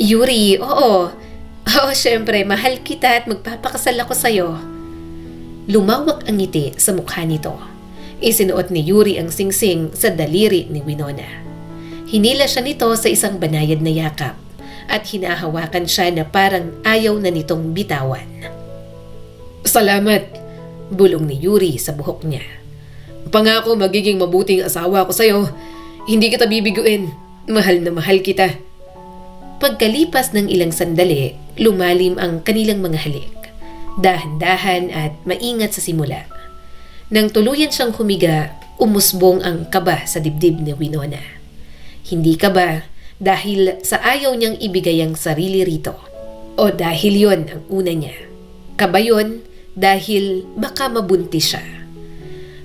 A: Yuri, oo. Oo, syempre, mahal kita at magpapakasal ako sa'yo. Lumawak ang ngiti sa mukha nito. Isinuot ni Yuri ang singsing sa daliri ni Winona. Hinila siya nito sa isang banayad na yakap at hinahawakan siya na parang ayaw na nitong bitawan.
B: Salamat.
A: Bulong ni Yuri sa buhok niya.
B: Pangako magiging mabuting asawa ko sa'yo. Hindi kita bibiguin. Mahal na mahal kita.
A: Pagkalipas ng ilang sandali, lumalim ang kanilang mga halik. Dahan-dahan at maingat sa simula. Nang tuluyan siyang humiga, umusbong ang kaba sa dibdib ni Winona. Hindi kaba dahil sa ayaw niyang ibigay ang sarili rito. O dahil yon ang una niya. Kaba yon dahil baka mabuntis siya.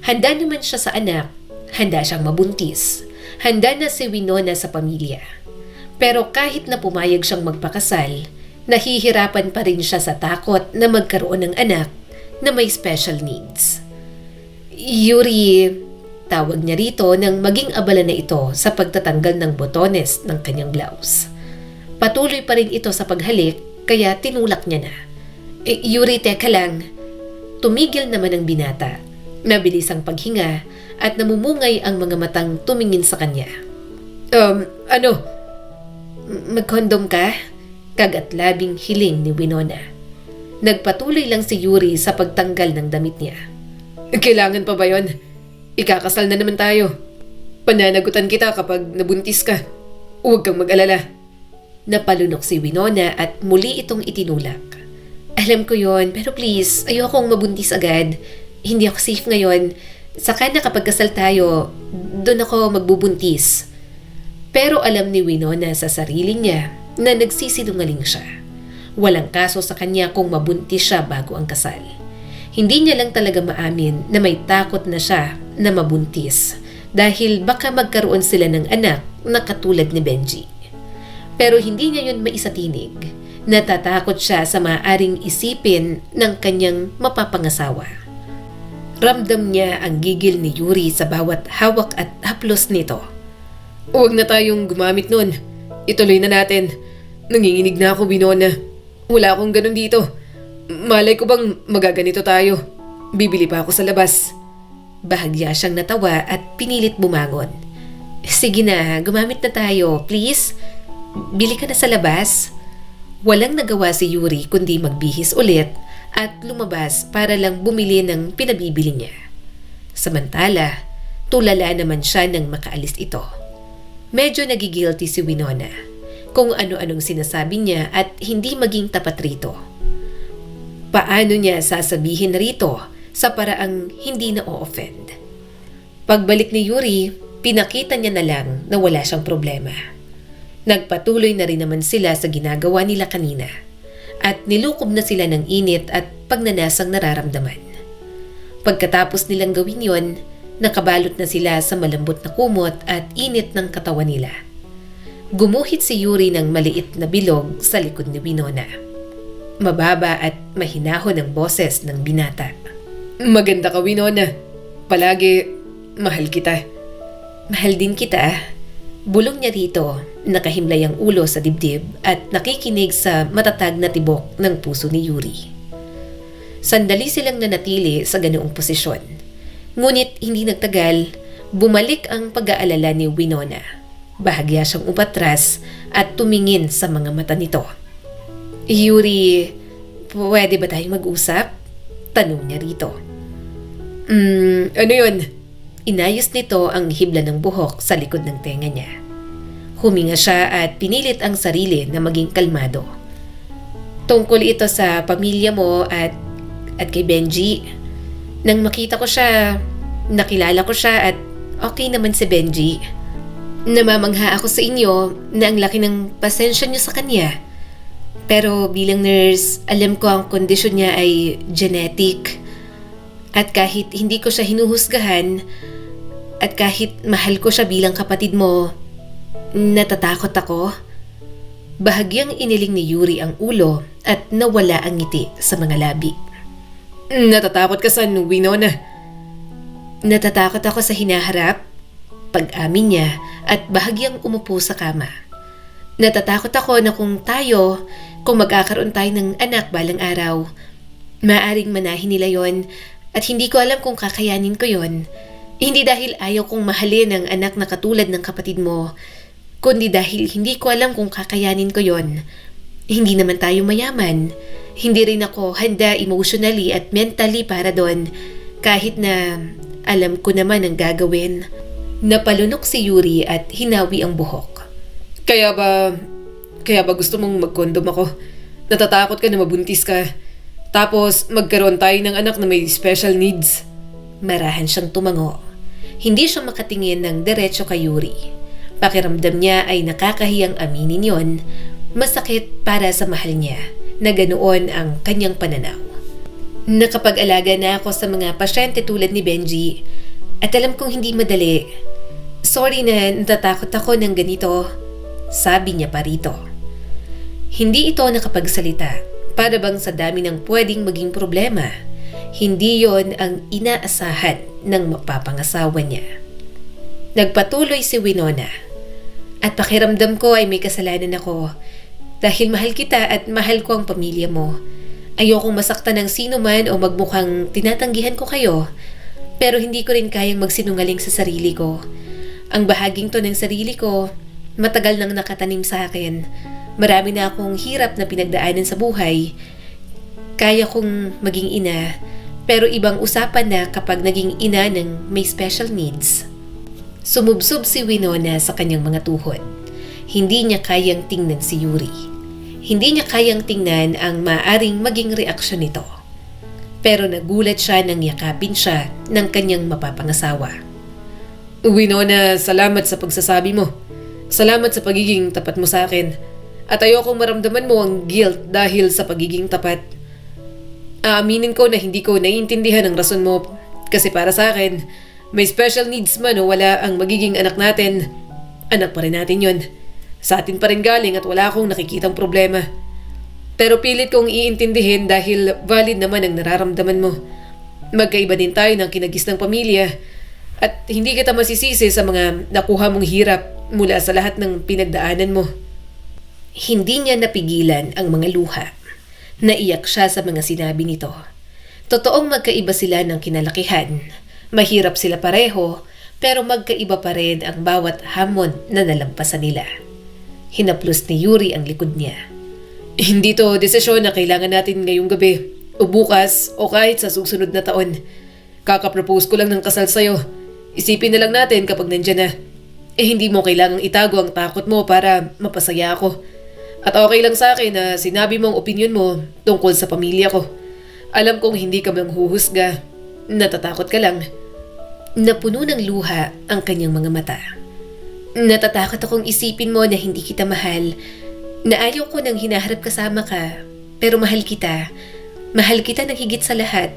A: Handa naman siya sa anak, handa siyang mabuntis, handa na si Winona sa pamilya. Pero kahit na pumayag siyang magpakasal, nahihirapan pa rin siya sa takot na magkaroon ng anak na may special needs. Yuri, tawag niya rito nang maging abala na ito sa pagtatanggal ng botones ng kanyang blouse. Patuloy pa rin ito sa paghalik kaya tinulak niya na. Yuri, teka lang. Tumigil naman ang binata. Nabilis ang paghinga at namumungay ang mga matang tumingin sa kanya.
B: Ano?
A: Mag-condom ka? Kagat-labing hiling ni Winona. Nagpatuloy lang si Yuri sa pagtanggal ng damit niya.
B: Kailangan pa ba yon? Ikakasal na naman tayo. Pananagutan kita kapag nabuntis ka. Huwag kang mag-alala.
A: Napalunok si Winona at muli itong itinulak. Alam ko yon, pero please, ayokong mabuntis agad. Hindi ako safe ngayon. Saka na kapag kasal tayo, doon ako magbubuntis. Pero alam ni Winona sa sarili niya na nagsisinungaling siya. Walang kaso sa kanya kung mabuntis siya bago ang kasal. Hindi niya lang talaga maamin na may takot na siya na mabuntis dahil baka magkaroon sila ng anak na katulad ni Benji. Pero hindi niya yun maisatinig. Natatakot siya sa maaaring isipin ng kanyang mapapangasawa. Ramdam niya ang gigil ni Yuri sa bawat hawak at haplos nito.
B: Huwag na tayong gumamit nun. Ituloy na natin. Nanginginig na ako, Winona. Wala akong ganun dito. Malay ko bang magaganito tayo. Bibili pa ako sa labas.
A: Bahagya siyang natawa at pinilit bumangon. Sige na, gumamit na tayo, please. Bili ka na sa labas. Walang nagawa si Yuri kundi magbihis ulit at lumabas para lang bumili ng pinabibili niya. Samantala, tulala naman siya nang makaalis ito. Medyo nagigilty si Winona kung ano-anong sinasabi niya at hindi maging tapat rito. Paano niya sasabihin rito sa paraang hindi na o-offend? Pagbalik ni Yuri, pinakita niya na lang na wala siyang problema. Nagpatuloy na rin naman sila sa ginagawa nila kanina at nilukob na sila ng init at pagnanasang nararamdaman. Pagkatapos nilang gawin yon, nakabalot na sila sa malambot na kumot at init ng katawan nila. Gumuhit si Yuri ng maliit na bilog sa likod ni Winona. Mababa at mahinahon ang boses ng binata.
B: Maganda ka, Winona. Palagi, mahal kita.
A: Mahal din kita. Bulong niya rito, nakahimlay ang ulo sa dibdib at nakikinig sa matatag na tibok ng puso ni Yuri. Sandali silang nanatili sa ganoong posisyon. Ngunit hindi nagtagal, bumalik ang pag-aalala ni Winona. Bahagya siyang upatras at tumingin sa mga mata nito. Yuri, pwede ba tayong mag-usap? Tanong niya rito.
B: Ano yun?
A: Inayos nito ang hibla ng buhok sa likod ng tenga niya. Huminga siya at pinilit ang sarili na maging kalmado. Tungkol ito sa pamilya mo at kay Benji. Nang makita ko siya, nakilala ko siya at okay naman si Benji. Namamangha ako sa inyo na ang laki ng pasensya niyo sa kanya. Pero bilang nurse, alam ko ang kondisyon niya ay genetic. At kahit hindi ko siya hinuhusgahan, at kahit mahal ko siya bilang kapatid mo, natatakot ako. Bahagyang iniling ni Yuri ang ulo at nawala ang ngiti sa mga labi.
B: Natatakot ka sa Winona?
A: Natatakot ako sa hinaharap, pag-amin niya at bahagyang umupo sa kama. Natatakot ako na kung magkakaroon tayo ng anak balang araw, maaring manahin nila yon at hindi ko alam kung kakayanin ko yon. Hindi dahil ayaw kong mahalin ang anak na katulad ng kapatid mo, kundi dahil hindi ko alam kung kakayanin ko yon. Hindi naman tayo mayaman. Hindi rin ako handa emotionally at mentally para doon, kahit na alam ko naman ang gagawin. Napalunok si Yuri at hinawi ang buhok.
B: Kaya ba gusto mong mag-condom ako? Natatakot ka na mabuntis ka. Tapos magkaroon tayo ng anak na may special needs.
A: Marahan siyang tumango. Hindi siya makatingin ng diretso kay Yuri. Pakiramdam niya ay nakakahiyang aminin yon. Masakit para sa mahal niya na ganoon ang kanyang pananaw. Nakapag-alaga na ako sa mga pasyente tulad ni Benji at alam kong hindi madali. Sorry na natatakot ako ng ganito, sabi niya pa rito. Hindi ito nakapagsalita, para bang sa dami ng pwedeng maging problema. Hindi yon ang inaasahan ng mapapangasawa niya. Nagpatuloy si Winona. At pakiramdam ko ay may kasalanan ako dahil mahal kita at mahal ko ang pamilya mo. Ayokong masaktan ng sino man o magmukhang tinatanggihan ko kayo, pero hindi ko rin kayang magsinungaling sa sarili ko. Ang bahaging to ng sarili ko, matagal nang nakatanim sa akin. Marami na akong hirap na pinagdaanan sa buhay. Kaya kong maging ina, pero ibang usapan na kapag naging ina ng may special needs. Sumubsob si Winona sa kanyang mga tuhod. Hindi niya kayang tingnan si Yuri. Hindi niya kayang tingnan ang maaring maging reaksyon nito. Pero nagulat siya nang yakapin siya ng kanyang mapapangasawa.
B: Winona, salamat sa pagsasabi mo. Salamat sa pagiging tapat mo sa akin. At ayokong maramdaman mo ang guilt dahil sa pagiging tapat. Aaminin ko na hindi ko naiintindihan ang rason mo kasi para sa akin, may special needs man o wala ang magiging anak natin, anak pa rin natin yon. Sa atin pa rin galing at wala akong nakikitang problema. Pero pilit kong iintindihin dahil valid naman ang nararamdaman mo. Magkaiba din tayo ng kinagis ng pamilya at hindi kita masisisi sa mga nakuha mong hirap mula sa lahat ng pinagdaanan mo.
A: Hindi niya napigilan ang mga luha. Naiyak siya sa mga sinabi nito. Totoong magkaiba sila ng kinalakihan. Mahirap sila pareho, pero magkaiba pa rin ang bawat hamon na nalampasan nila. Hinaplos ni Yuri ang likod niya.
B: Hindi to desisyon na kailangan natin ngayong gabi, o bukas, o kahit sa susunod na taon. Kakapropose ko lang ng kasal sa'yo. Isipin na lang natin kapag nandyan na. Hindi mo kailangang itago ang takot mo para mapasaya ako. At okay lang sa akin na sinabi mo ang opinion mo tungkol sa pamilya ko. Alam kong hindi ka manghuhusga. Natatakot ka lang.
A: Napuno ng luha ang kanyang mga mata. Natatakot akong isipin mo na hindi kita mahal, na ayaw ko nang hinaharap kasama ka, pero mahal kita. Mahal kita ng higit sa lahat.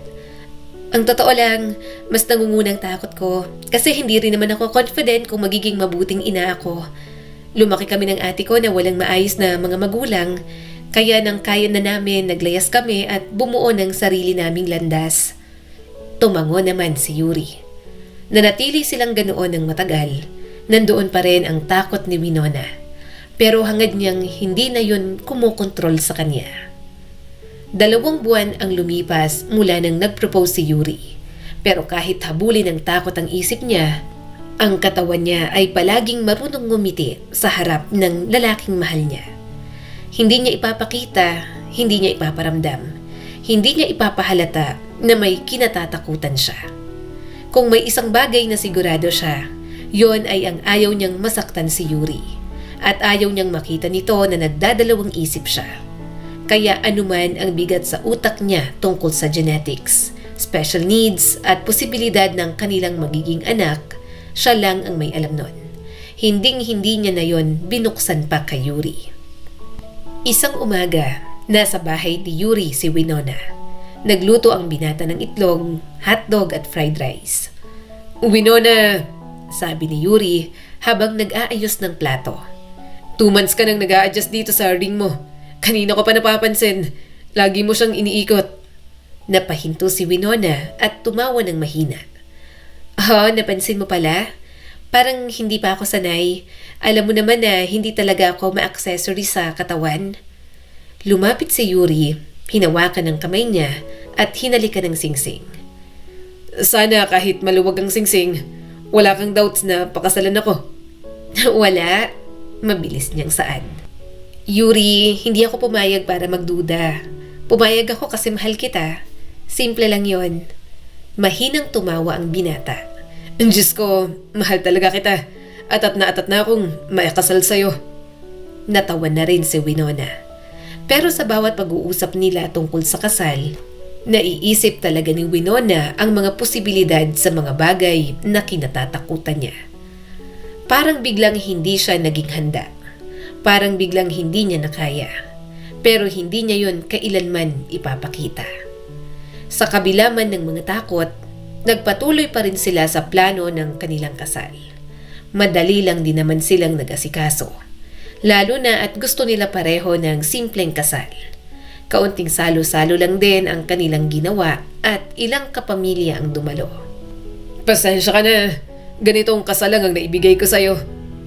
A: Ang totoo lang, mas nangungunang takot ko kasi hindi rin naman ako confident kung magiging mabuting ina ako. Lumaki kami ng ate ko na walang maayos na mga magulang, kaya nang kaya na namin naglayas kami at bumuo ng sarili naming landas. Tumango naman si Yuri. Nanatili silang ganoon ng matagal. Nandoon pa rin ang takot ni Winona. Pero hangad niyang hindi na yun kumokontrol sa kanya. 2 buwan ang lumipas mula nang nag-propose si Yuri. Pero kahit habulin ng takot ang isip niya, ang katawan niya ay palaging marunong ngumiti sa harap ng lalaking mahal niya. Hindi niya ipapakita, hindi niya ipaparamdam, hindi niya ipapahalata na may kinatatakutan siya. Kung may isang bagay na sigurado siya, yon ay ang ayaw niyang masaktan si Yuri. At ayaw niyang makita nito na nagdadalawang isip siya. Kaya anuman ang bigat sa utak niya tungkol sa genetics, special needs at posibilidad ng kanilang magiging anak, siya lang ang may alam nun. Hinding-hindi niya na yon binuksan pa kay Yuri. Isang umaga, nasa bahay ni Yuri si Winona. Nagluto ang binata ng itlog, hotdog at fried rice. "Winona," sabi ni Yuri habang nag-aayos ng plato.
B: 2 months ka nang nag-a-adjust dito sa ring mo. Kanina ko pa napapansin. Lagi mo siyang iniikot.
A: Napahinto si Winona at tumawa ng mahina. "Oh, napansin mo pala? Parang hindi pa ako sanay. Alam mo naman na hindi talaga ako ma-accessory sa katawan." Lumapit si Yuri, hinawakan ng kamay niya at hinalikan ng singsing.
B: Sana kahit maluwag ang singsing, wala kang doubts na pakasalan ako.
A: Wala. Mabilis niyang saan. "Yuri, hindi ako pumayag para magduda. Pumayag ako kasi mahal kita. Simple lang yon." Mahinang tumawa ang binata.
B: Diyos ko, mahal talaga kita. Atat na akong maikasal sa'yo.
A: Natawa na rin si Winona. Pero sa bawat pag-uusap nila tungkol sa kasal, naiisip talaga ni Winona ang mga posibilidad sa mga bagay na kinatatakutan niya. Parang biglang hindi siya naging handa. Parang biglang hindi niya nakaya. Pero hindi niya yon kailanman ipapakita. Sa kabila man ng mga takot, nagpatuloy pa rin sila sa plano ng kanilang kasal. Madali lang din naman silang nag-asikaso. Lalo na at gusto nila pareho ng simpleng kasal. Kaunting salo-salo lang din ang kanilang ginawa at ilang kapamilya ang dumalo.
B: Pasensya ka na. Ganitong kasal lang ang naibigay ko sa'yo.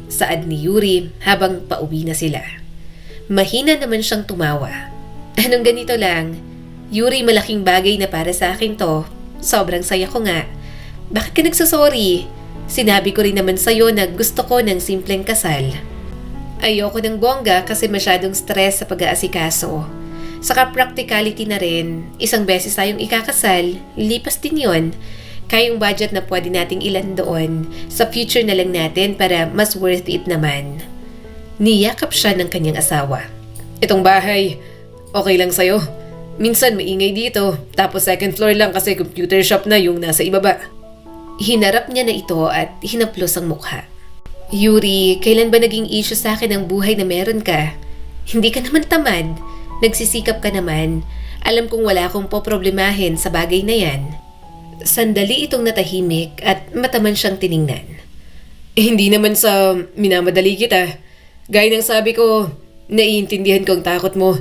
A: Saad ni Yuri habang pauwi na sila. Mahina naman siyang tumawa. "Anong ganito lang? Yuri, malaking bagay na para sa akin to. Sobrang saya ko nga. Bakit ka nagsasorry? Sinabi ko rin naman sa'yo na gusto ko ng simpleng kasal. Ayoko ng bongga kasi masyadong stress sa pag-aasikaso. Saka practicality na rin. Isang beses tayong ikakasal, lipas din yon. Kayong budget na pwede nating ilan doon. Sa future na lang natin para mas worth it naman." Niyakap siya ng kanyang asawa.
B: Itong bahay, okay lang sa'yo. Minsan maingay dito, tapos second floor lang kasi computer shop na yung nasa ibaba.
A: Hinarap niya na ito at hinaplos ang mukha. "Yuri, kailan ba naging issue sa akin ang buhay na meron ka? Hindi ka naman tamad. Nagsisikap ka naman. Alam kong wala akong poproblemahin sa bagay na yan." Sandali itong natahimik at mataman siyang tiningnan.
B: Hindi naman sa minamadali kita. Gaya ng sabi ko, naiintindihan ko ang takot mo.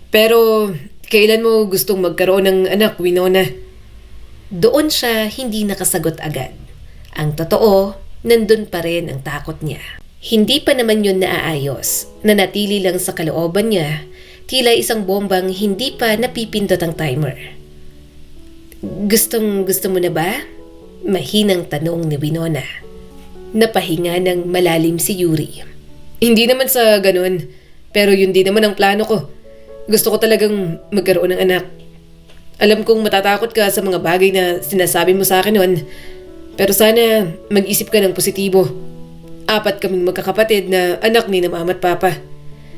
B: Pero kailan mo gustong magkaroon ng anak, Winona?
A: Doon siya hindi nakasagot agad. Ang totoo, nandun pa rin ang takot niya. Hindi pa naman yun naaayos. Nanatili lang sa kalooban niya, tila isang bombang hindi pa napipindot ang timer. Gusto mo na ba?" Mahinang tanong ni Winona. Napahinga ng malalim si Yuri.
B: Hindi naman sa ganun, pero yun din naman ang plano ko. Gusto ko talagang magkaroon ng anak. Alam kong matatakot ka sa mga bagay na sinasabi mo sa akin noon, pero sana mag-isip ka ng positibo. 4 kaming magkakapatid na anak ni na mama at papa.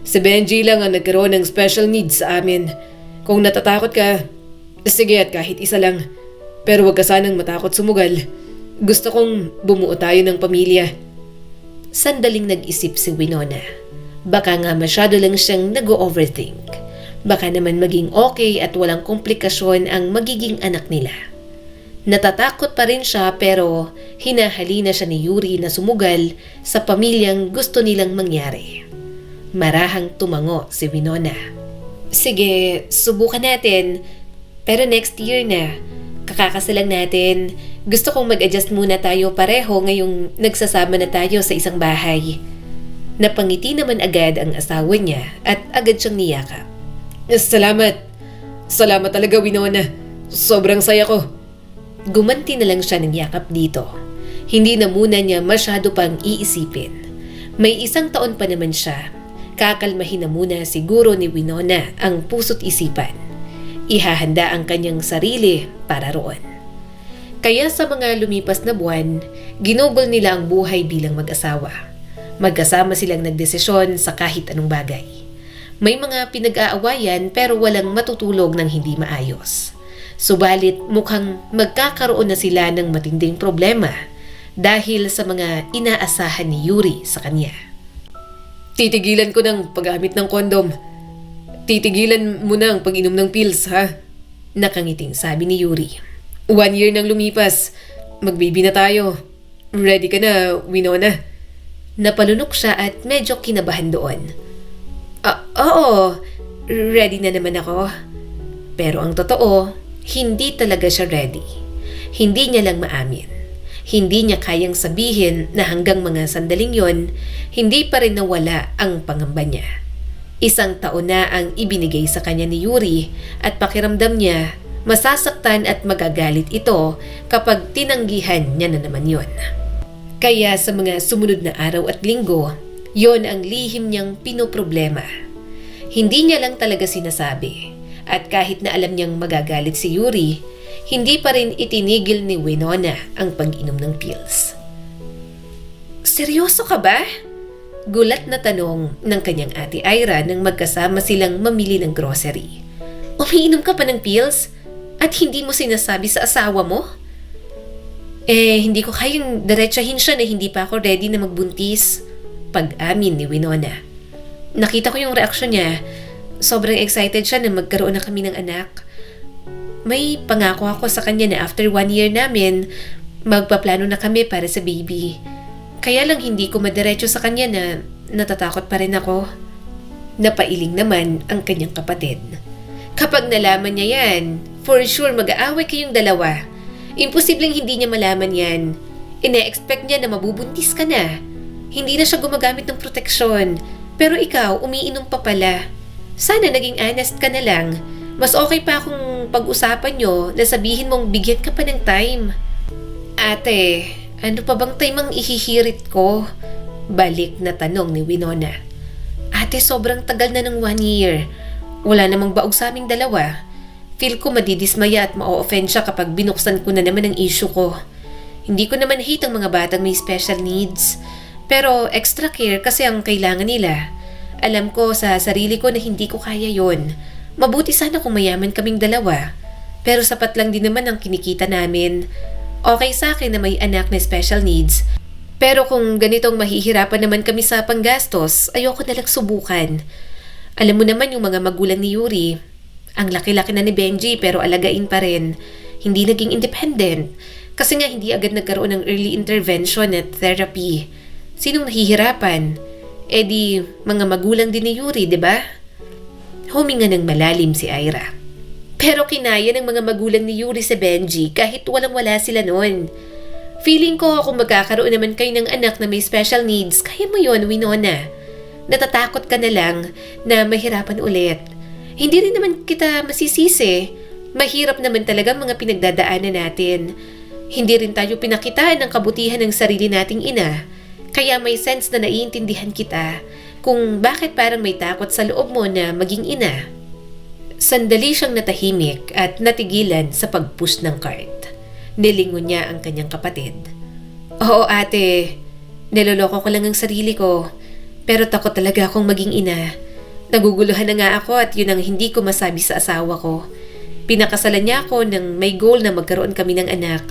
B: Si Benji lang ang nagkaroon ng special needs sa amin. Kung natatakot ka, sige at kahit isa lang. Pero wag ka sanang matakot sumugal. Gusto kong bumuo tayo ng pamilya.
A: Sandaling nag-isip si Winona. Baka nga masyado lang siyang nag-overthink. Baka naman maging okay at walang komplikasyon ang magiging anak nila. Natatakot pa rin siya pero hinahalina siya ni Yuri na sumugal sa pamilyang gusto nilang mangyari. Marahang tumango si Winona. "Sige, subukan natin. Pero next year na. Kakakasalang natin. Gusto kong mag-adjust muna tayo pareho ngayong nagsasama na tayo sa isang bahay." Napangiti naman agad ang asawa niya at agad siyang niyakap.
B: Salamat. Salamat talaga, Winona. Sobrang saya ko.
A: Gumanti na lang siya ng yakap dito. Hindi na muna niya masyado pang iisipin. May 1 taon pa naman siya. Kakalmahin na muna siguro ni Winona ang puso't isipan. Ihahanda ang kanyang sarili para roon. Kaya sa mga lumipas na buwan, ginugol nila ang buhay bilang mag-asawa. Magkasama silang nagdesisyon sa kahit anong bagay. May mga pinag-aawayan pero walang matutulog ng hindi maayos. Subalit mukhang magkakaroon na sila ng matinding problema dahil sa mga inaasahan ni Yuri sa kanya.
B: Titigilan ko ng paggamit ng kondom. Titigilan mo na ang pag-inom ng pills, ha?
A: Nakangiting sabi ni Yuri.
B: 1 year nang lumipas. Mag-baby na tayo. Ready ka na, Winona?
A: Napalunok siya at medyo kinabahan doon. Oo, ready na naman ako. Pero ang totoo, hindi talaga siya ready. Hindi niya lang maamin. Hindi niya kayang sabihin na hanggang mga sandaling yon, hindi pa rin nawala ang pangamba niya. 1 taon na ang ibinigay sa kanya ni Yuri at pakiramdam niya masasaktan at magagalit ito kapag tinanggihan niya na naman yon. Kaya sa mga sumunod na araw at linggo, yon ang lihim niyang pinoproblema. Hindi niya lang talaga sinasabi. At kahit na alam niyang magagalit si Yuri, hindi pa rin itinigil ni Winona ang pag-inom ng pills. Seryoso ka ba? Gulat na tanong ng kanyang ate Ira nang magkasama silang mamili ng grocery. Umiinom ka pa ng pills? At hindi mo sinasabi sa asawa mo? Hindi ko kayang diretsahin siya na hindi pa ako ready na magbuntis. Pag-amin ni Winona. Nakita ko yung reaksyon niya. Sobrang excited siya na magkaroon na kami ng anak. May pangako ako sa kanya na after 1 year namin, magpaplano na kami para sa baby. Kaya lang hindi ko madiretso sa kanya na natatakot pa rin ako. Napailing naman ang kanyang kapatid. Kapag nalaman niya yan, for sure mag-aaway kayong dalawa. Imposibleng hindi niya malaman yan. Ine-expect niya na mabubuntis ka na. Hindi na siya gumagamit ng proteksyon. Pero ikaw, umiinom pa pala. Sana naging honest ka na lang. Mas okay pa kung pag-usapan nyo na sabihin mong bigyan ka pa ng time. Ate, ano pa bang time ang ihihirit ko? Balik na tanong ni Winona. Ate, sobrang tagal na ng 1 year. Wala namang baog sa aming dalawa. Feel ko madidismaya at ma-offend siya kapag binuksan ko na naman ang issue ko. Hindi ko naman hate ang mga batang may special needs. Pero extra care kasi ang kailangan nila. Alam ko sa sarili ko na hindi ko kaya yon. Mabuti sana kung mayaman kaming dalawa. Pero sapat lang din naman ang kinikita namin. Okay sa akin na may anak na special needs. Pero kung ganitong mahihirapan naman kami sa panggastos, ayoko nalang subukan. Alam mo naman yung mga magulang ni Yuri. Ang laki-laki na ni Benji pero alagain pa rin. Hindi naging independent. Kasi nga hindi agad nagkaroon ng early intervention at therapy. Sinong nahihirapan? Di mga magulang din ni Yuri, di ba? Huminga ng malalim si Ira. Pero kinaya ng mga magulang ni Yuri si Benji kahit walang-wala sila noon. Feeling ko kung magkakaroon naman kayo ng anak na may special needs, kaya mo yon, Winona. Natatakot ka na lang na mahirapan ulit. Hindi rin naman kita masisisi. Mahirap naman talaga mga pinagdadaanan natin. Hindi rin tayo pinakitaan ng kabutihan ng sarili nating ina. Kaya may sense na naiintindihan kita kung bakit parang may takot sa loob mo na maging ina. Sandali siyang natahimik at natigilan sa pag-push ng cart. Nilingon niya ang kanyang kapatid. Oo ate, niloloko ko lang ang sarili ko. Pero takot talaga akong maging ina. Naguguluhan na nga ako at yun ang hindi ko masabi sa asawa ko. Pinakasalan niya ako ng may goal na magkaroon kami ng anak.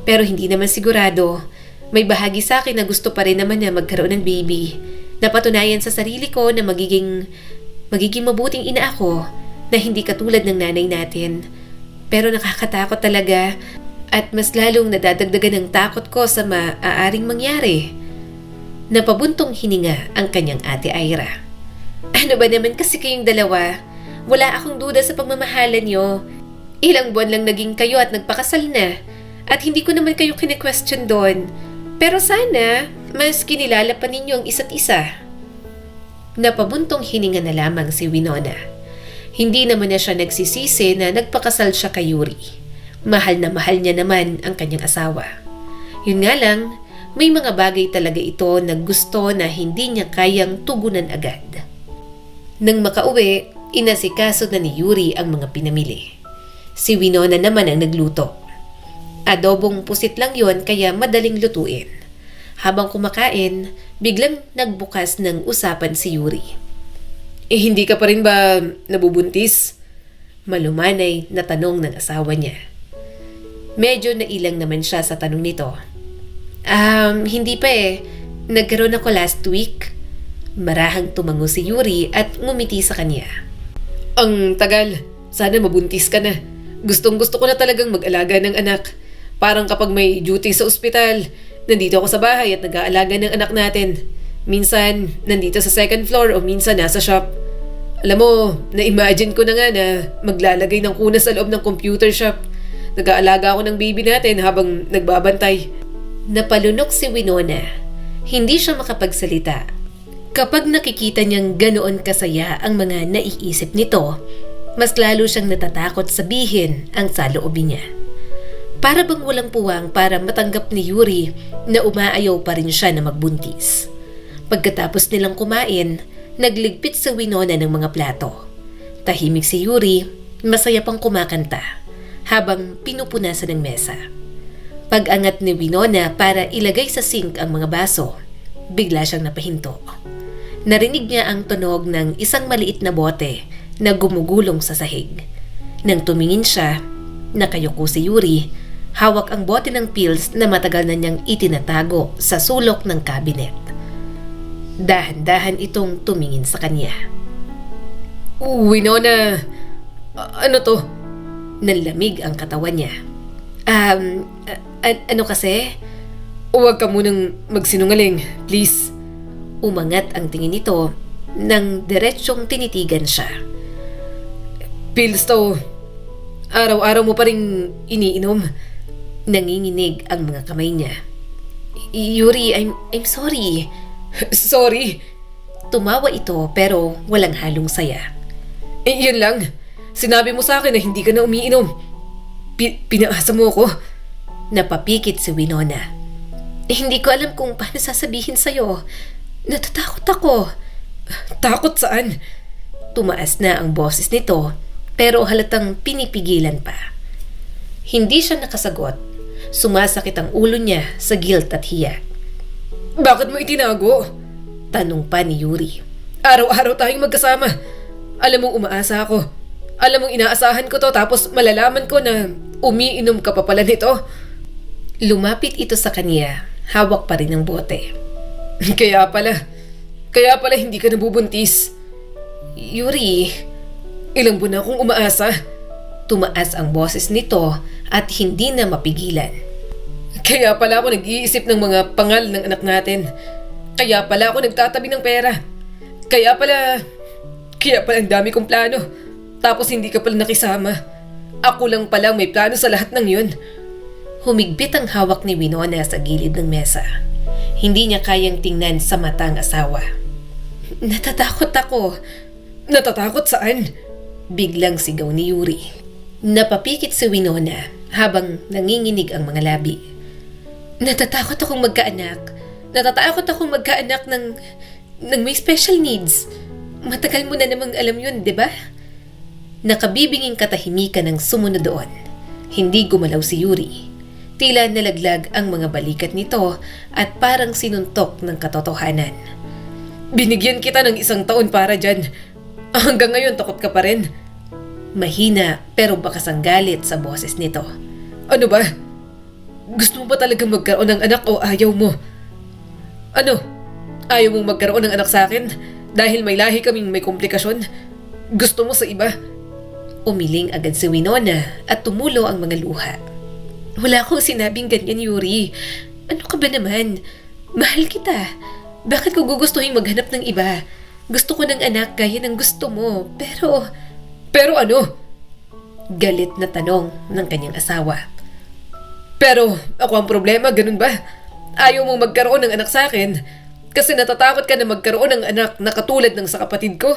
A: Pero hindi naman sigurado. May bahagi sa akin na gusto pa rin naman na magkaroon ng baby. Napatunayan sa sarili ko na magiging mabuting ina ako na hindi katulad ng nanay natin. Pero nakakatakot talaga at mas lalong nadadagdagan ng takot ko sa maaaring mangyari. Napabuntong hininga ang kanyang ate Ira. Ano ba naman kasi kayong dalawa? Wala akong duda sa pagmamahalan nyo. Ilang buwan lang naging kayo at nagpakasal na. At hindi ko naman kayo kine-question doon. Pero sana, mas kinilala pa ninyo ang isa't isa. Napabuntong hininga na lamang si Winona. Hindi naman na siya nagsisisi na nagpakasal siya kay Yuri. Mahal na mahal niya naman ang kanyang asawa. Yun nga lang, may mga bagay talaga ito na gusto na hindi niya kayang tugunan agad. Nang makauwi, inasikaso na ni Yuri ang mga pinamili. Si Winona naman ang nagluto. Adobong pusit lang yon kaya madaling lutuin. Habang kumakain, biglang nagbukas ng usapan si Yuri.
B: Hindi ka pa rin ba nabubuntis?
A: Malumanay na tanong ng asawa niya. Medyo nailang naman siya sa tanong nito. Hindi pa eh. Nagkaroon ako last week. Marahang tumango si Yuri at ngumiti sa kanya.
B: Ang tagal. Sana mabuntis ka na. Gustong-gusto ko na talagang mag-alaga ng anak. Parang kapag may duty sa ospital, nandito ako sa bahay at nag-aalaga ng anak natin. Minsan, nandito sa second floor o minsan nasa shop. Alam mo, na-imagine ko na nga na maglalagay ng kuna sa loob ng computer shop. Nag-aalaga ako ng baby natin habang nagbabantay.
A: Napalunok si Winona. Hindi siya makapagsalita. Kapag nakikita niyang ganoon kasaya ang mga naiisip nito, mas lalo siyang natatakot sabihin ang saloobin niya. Para bang walang puwang para matanggap ni Yuri na umaayaw pa rin siya na magbuntis. Pagkatapos nilang kumain, nagligpit si Winona ng mga plato. Tahimik si Yuri, masaya pang kumakanta habang pinupunasan ng mesa. Pag-angat ni Winona para ilagay sa sink ang mga baso, bigla siyang napahinto. Narinig niya ang tunog ng isang maliit na bote na gumugulong sa sahig. Nang tumingin siya, nakayuko si Yuri, hawak ang bote ng pills na matagal na niyang itinatago sa sulok ng cabinet. Dahan-dahan itong tumingin sa kanya.
B: Winona, ano to?
A: Nanlamig ang katawan niya. Ano kasi?
B: Huwag ka munang magsinungaling, please.
A: Umangat ang tingin nito nang diretsyong tinitigan siya.
B: Pills to. Araw-araw mo pa rin iniinom.
A: Nanginginig ang mga kamay niya. Yuri, I'm sorry.
B: Sorry.
A: Tumawa ito pero walang halong saya.
B: Yun lang. Sinabi mo sa akin na hindi ka na umiinom. Pinaasa mo ako.
A: Napapikit si Winona. Hindi ko alam kung paano sasabihin sa'yo. Natatakot ako.
B: Takot saan?
A: Tumaas na ang boses nito pero halatang pinipigilan pa. Hindi siya nakasagot. Sumasakit ang ulo niya sa guilt at hiya.
B: Bakit mo itinago?
A: Tanong pa ni Yuri.
B: Araw-araw tayong magkasama. Alam mong umaasa ako. Alam mong inaasahan ko to tapos malalaman ko na umiinom ka pa pala nito.
A: Lumapit ito sa kanya, hawak pa rin ang bote.
B: Kaya pala hindi ka nabubuntis.
A: Yuri,
B: ilang buwan na akong umaasa.
A: Tumaas ang boses nito at hindi na mapigilan.
B: Kaya pala ako nag-iisip ng mga pangal ng anak natin. Kaya pala ako nagtatabi ng pera. Kaya pala ang dami kong plano. Tapos hindi ka pala nakisama. Ako lang pala may plano sa lahat ng yun.
A: Humigpit ang hawak ni Winona sa gilid ng mesa. Hindi niya kayang tingnan sa mata ang asawa. Natatakot ako.
B: Natatakot saan?
A: Biglang sigaw ni Yuri. Napapikit si Winona habang nanginginig ang mga labi. Natatakot akong magkaanak. Natatakot akong magkaanak ng may special needs. Matagal mo na namang alam yun, di ba? Nakabibinging katahimikan ang sumunod doon. Hindi gumalaw si Yuri. Tila nalaglag ang mga balikat nito at parang sinuntok ng katotohanan.
B: Binigyan kita ng 1 taon para dyan. Hanggang ngayon takot ka pa rin.
A: Mahina pero bakas ang galit sa boses nito.
B: Ano ba? Gusto mo ba talagang magkaroon ng anak o ayaw mo? Ano? Ayaw mong magkaroon ng anak sa akin dahil may lahi kaming may komplikasyon? Gusto mo sa iba?
A: Umiling agad si Winona at tumulo ang mga luha. Wala akong sinabing ganyan, Yuri. Ano ka ba naman? Mahal kita. Bakit ko gugustuhin maghanap ng iba? Gusto ko ng anak gaya ng gusto mo.
B: Pero ano?
A: Galit na tanong ng kanyang asawa.
B: Pero ako ang problema, ganun ba? Ayaw mong magkaroon ng anak sa akin kasi natatakot ka na magkaroon ng anak na katulad ng sa kapatid ko?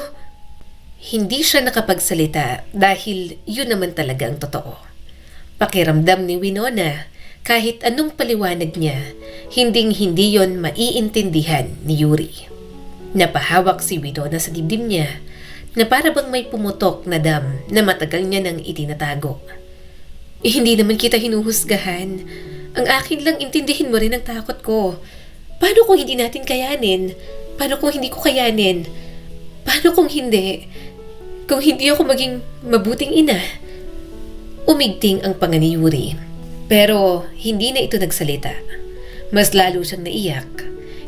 A: Hindi siya nakapagsalita dahil yun naman talaga ang totoo. Pakiramdam ni Winona, kahit anong paliwanag niya, hinding-hindi yon maiintindihan ni Yuri. Napahawak si Winona sa dibdib niya na para bang may pumutok na dam na matagal niya nang itinatago. Hindi naman kita hinuhusgahan. Ang akin lang intindihin mo rin ang takot ko. Paano kung hindi natin kayanin? Paano kung hindi ko kayanin? Paano kung hindi? Kung hindi ako maging mabuting ina? Umigting ang panga ni Yuri. Pero hindi na ito nagsalita. Mas lalo siyang naiyak.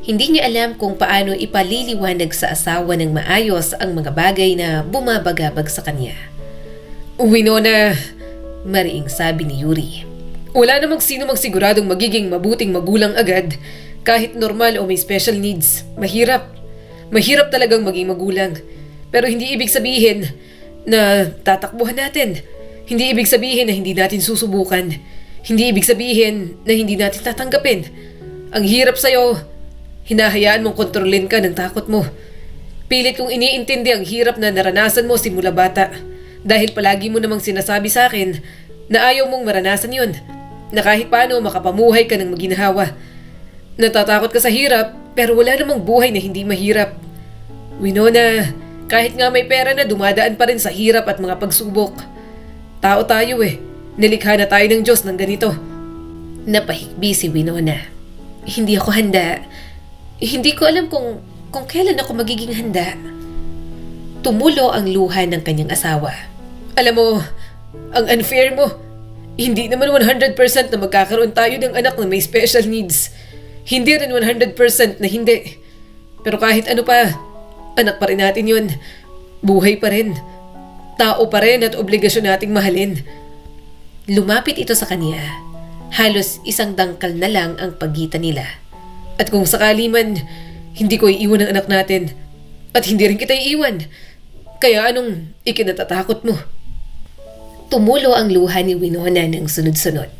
A: Hindi niya alam kung paano ipaliliwanag sa asawa ng maayos ang mga bagay na bumabagabag sa kanya.
B: Winona,
A: Mariing sabi ni Yuri.
B: Wala namang sino siguradong magiging mabuting magulang agad kahit normal o may special needs. Mahirap. Mahirap talagang maging magulang. Pero hindi ibig sabihin na tatakbuhan natin. Hindi ibig sabihin na hindi natin susubukan. Hindi ibig sabihin na hindi natin tatanggapin. Ang hirap sa'yo, hinahayaan mong kontrolin ka ng takot mo. Pilit kong iniintindi ang hirap na naranasan mo simula bata. Dahil palagi mo namang sinasabi sa akin na ayaw mong maranasan yun. Na kahit paano makapamuhay ka ng maginhawa. Natatakot ka sa hirap pero wala namang buhay na hindi mahirap. Winona, kahit nga may pera na dumadaan pa rin sa hirap at mga pagsubok. Tao tayo Nilikha na tayo ng Diyos ng ganito.
A: Napahikbi si Winona. Hindi ako handa. Hindi ko alam kung kailan ako magiging handa. Tumulo ang luha ng kanyang asawa.
B: Alam mo, ang unfair mo. Hindi naman 100% na magkakaroon tayo ng anak na may special needs. Hindi rin 100% na hindi. Pero kahit ano pa, anak pa rin natin yun. Buhay pa rin. Tao pa rin at obligasyon nating mahalin.
A: Lumapit ito sa kanya. Halos isang dangkal na lang ang pagitan nila.
B: At kung sakali man, hindi ko iiwan ang anak natin. At hindi rin kita iiwan. Kaya anong ikinatatakot mo?
A: Tumulo ang luha ni Winona ng sunod-sunod.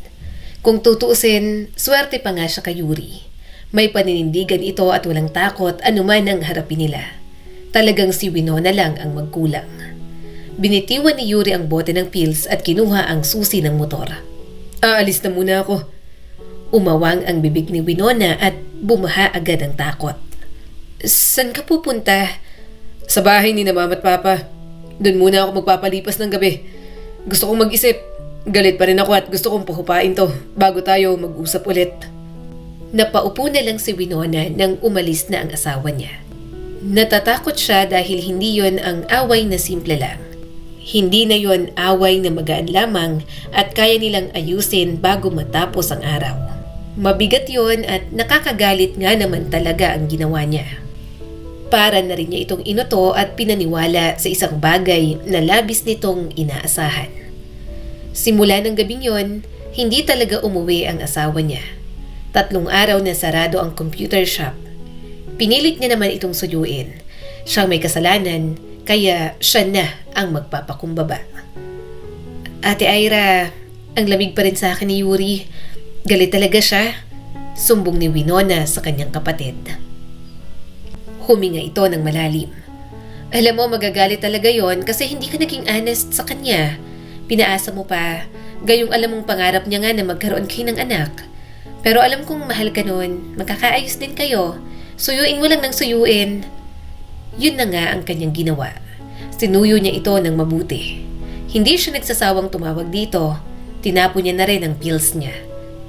A: Kung tutuusin, swerte pa nga siya kay Yuri. May paninindigan ito at walang takot anuman ang harapin nila. Talagang si Winona lang ang magkulang. Binitiwan ni Yuri ang bote ng pills at kinuha ang susi ng motor.
B: Aalis na muna ako.
A: Umawang ang bibig ni Winona at bumaha agad ang takot. Saan ka pupunta?
B: Sa bahay ni na mama at papa. Doon muna ako magpapalipas ng gabi. Gusto kong mag-isip. Galit pa rin ako at gusto kong puhupain to bago tayo mag-usap ulit.
A: Napaupo na lang si Winona nang umalis na ang asawa niya. Natatakot siya dahil hindi yon ang away na simple lang. Hindi na yon away na magaan lamang at kaya nilang ayusin bago matapos ang araw. Mabigat yon at nakakagalit nga naman talaga ang ginawa niya. Para na rin niya itong inoto at pinaniwala sa isang bagay na labis nitong inaasahan. Simula ng gabing yon, hindi talaga umuwi ang asawa niya. 3 araw na sarado ang computer shop. Pinilit niya naman itong suyuin. Siyang may kasalanan, kaya siya na ang magpapakumbaba. Ate Ira, ang lamig pa rin sa akin ni Yuri. Galit talaga siya. Sumbong ni Winona sa kanyang kapatid. Huminga ito ng malalim. Alam mo, magagalit talaga yon kasi hindi ka naging honest sa kanya. Pinaasa mo pa, gayong alam mong pangarap niya nga na magkaroon kayo ng anak. Pero alam kong mahal ka nun, magkakaayos din kayo. Suyuin mo lang ng suyuin. Yun na nga ang kanyang ginawa. Sinuyo niya ito ng mabuti. Hindi siya nagsasawang tumawag dito. Tinapo niya na rin ang pills niya.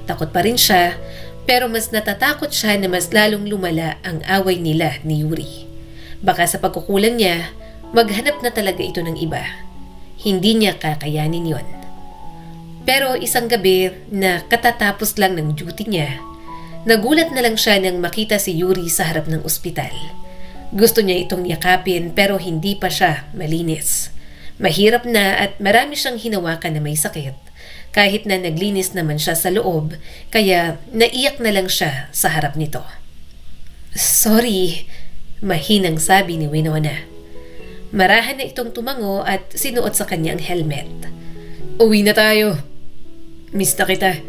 A: Takot pa rin siya, pero mas natatakot siya na mas lalong lumala ang away nila ni Yuri. Baka sa pagkukulang niya, maghanap na talaga ito ng iba. Hindi niya kakayanin yon. Pero isang gabi na katatapos lang ng duty niya, nagulat na lang siya nang makita si Yuri sa harap ng ospital. Gusto niya itong yakapin pero hindi pa siya malinis. Mahirap na at marami siyang hinawakan na may sakit. Kahit na naglinis naman siya sa loob, kaya naiyak na lang siya sa harap nito. Sorry, mahinang sabi ni Winona. Marahan na itong tumango at sinuot sa kanya ang helmet.
B: Uwi na tayo. Miss na kita.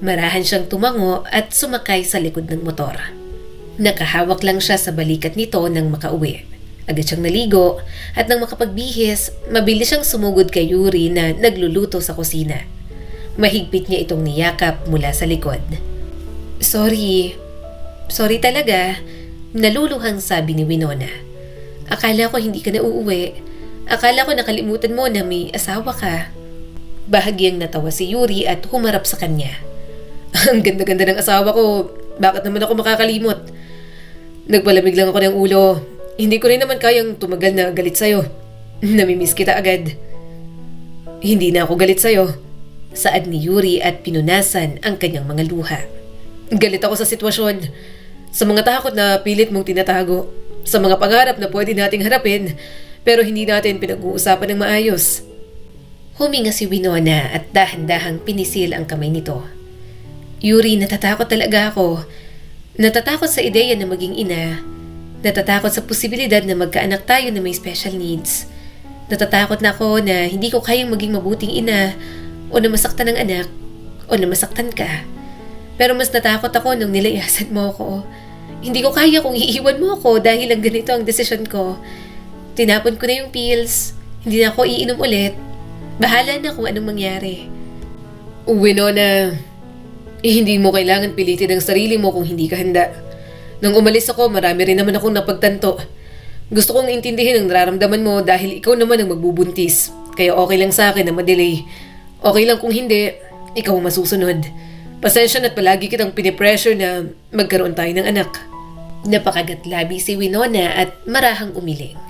A: Marahan siyang tumango at sumakay sa likod ng motor. Nakahawak lang siya sa balikat nito nang makauwi. Agad siyang naligo at nang makapagbihis, mabilis siyang sumugod kay Yuri na nagluluto sa kusina. Mahigpit niya itong niyakap mula sa likod. Sorry talaga, naluluhang sabi ni Winona. Akala ko hindi ka na uuwi. Akala ko nakalimutan mo na may asawa ka. Bahagyang natawa si Yuri at humarap sa kanya.
B: Ang ganda-ganda ng asawa ko. Bakit naman ako makakalimot? Nagpalamig lang ako ng ulo. Hindi ko rin naman kayang tumagal na galit sa'yo. Namimiss kita agad. Hindi na ako galit sa'yo.
A: Saad ni Yuri at pinunasan ang kanyang mga luha.
B: Galit ako sa sitwasyon. Sa mga takot na pilit mong tinatago. Sa mga pangarap na pwede nating harapin pero hindi natin pinag-uusapan ng maayos.
A: Huminga si Winona at dahan-dahang pinisil ang kamay nito. Yuri, natatakot talaga ako. Natatakot sa ideya na maging ina. Natatakot sa posibilidad na magkaanak tayo na may special needs. Natatakot na ako na hindi ko kayang maging mabuting ina o na masaktan ng anak o na masaktan ka. Pero mas natakot ako nung nilayasan mo ako. Hindi ko kaya kung iiwan mo ako dahil lang ganito ang desisyon ko. Tinapon ko na yung pills. Hindi na ako iinom ulit. Bahala na kung anong mangyari.
B: Winona, hindi mo kailangan pilitin ang sarili mo kung hindi ka handa. Nang umalis ako, marami rin naman akong napagtanto. Gusto kong intindihin ang nararamdaman mo dahil ikaw naman ang magbubuntis. Kaya okay lang sa akin na madelay. Okay lang kung hindi, ikaw ang masusunod. Pasensya na't palagi kitang pinipressure na magkaroon tayo ng anak.
A: Napakagatlabi si Winona at marahang umiling.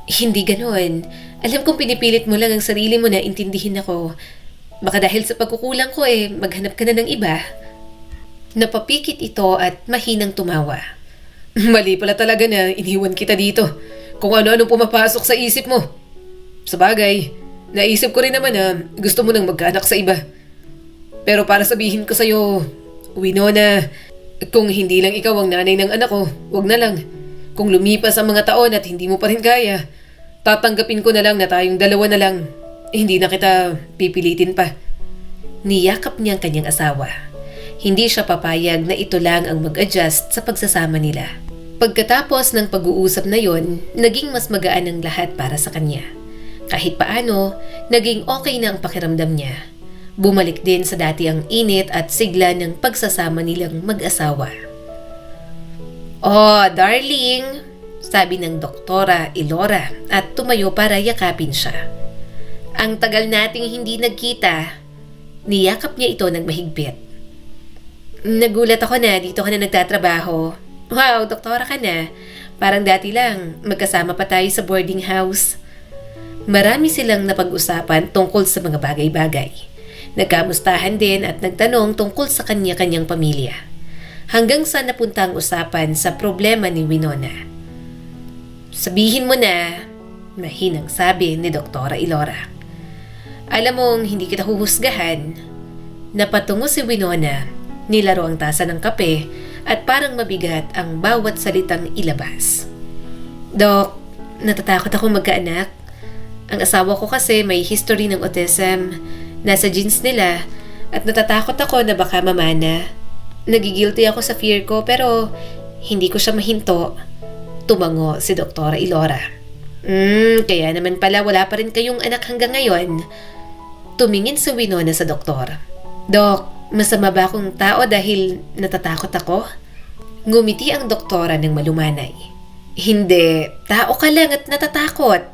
A: Hindi ganoon. Alam kong pinipilit mo lang ang sarili mo na intindihin ako. Baka dahil sa pagkukulang ko maghanap ka na ng iba. Napapikit ito at mahinang tumawa.
B: Mali pala talaga na iniwan kita dito. Kung ano-ano pumapasok sa isip mo. Sabagay, naisip ko rin naman na gusto mo nang magkaanak sa iba. Pero para sabihin ko sa'yo, Winona, kung hindi lang ikaw ang nanay ng anak ko, wag na lang. Kung lumipas ang mga taon at hindi mo pa rin kaya, tatanggapin ko na lang na tayong dalawa na lang. Hindi na kita pipilitin pa.
A: Niyakap niya ang kanyang asawa. Hindi siya papayag na ito lang ang mag-adjust sa pagsasama nila. Pagkatapos ng pag-uusap na yon, naging mas magaan ang lahat para sa kanya. Kahit paano, naging okay na ang pakiramdam niya. Bumalik din sa dati ang init at sigla ng pagsasama nilang mag-asawa. "Oh, darling," sabi ng Doktora Ilora at tumayo para yakapin siya. "Ang tagal nating hindi nagkita." Niyakap niya ito ng mahigpit. "Nagulat ako na dito ka na nagtatrabaho. Wow, doktora ka na. Parang dati lang, magkasama pa tayo sa boarding house." Marami silang napag-usapan tungkol sa mga bagay-bagay. Nagkamustahan din at nagtanong tungkol sa kanya-kanyang pamilya. Hanggang sa napunta ang usapan sa problema ni Winona. "Sabihin mo na," mahinang sabi ni Doktora Ilora. "Alam mong hindi kita huhusgahan." Napatungo si Winona, nilaro ang tasa ng kape at parang mabigat ang bawat salitang ilabas. "Dok, natatakot ako magkaanak. Ang asawa ko kasi may history ng autism. Nasa genes nila at natatakot ako na baka mamana. Nagigilty ako sa fear ko pero hindi ko siya mahinto." Tumango si Doktora Ilora. Kaya naman pala wala pa rin kayong anak hanggang ngayon." Tumingin si Winona sa doktor. "Dok, masama ba akong tao dahil natatakot ako?" Ngumiti ang doktora ng malumanay. "Hindi, tao ka lang at natatakot.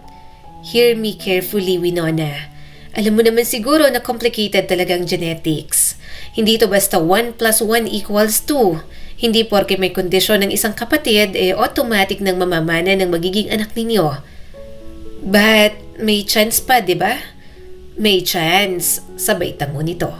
A: Hear me carefully, Winona. Alam mo naman siguro na complicated talagang genetics. Hindi ito basta 1 + 1 = 2. Hindi porke may kondisyon ng isang kapatid automatic nang mamamana ng magiging anak ninyo. But may chance pa, di ba? May chance," sabay tango nito.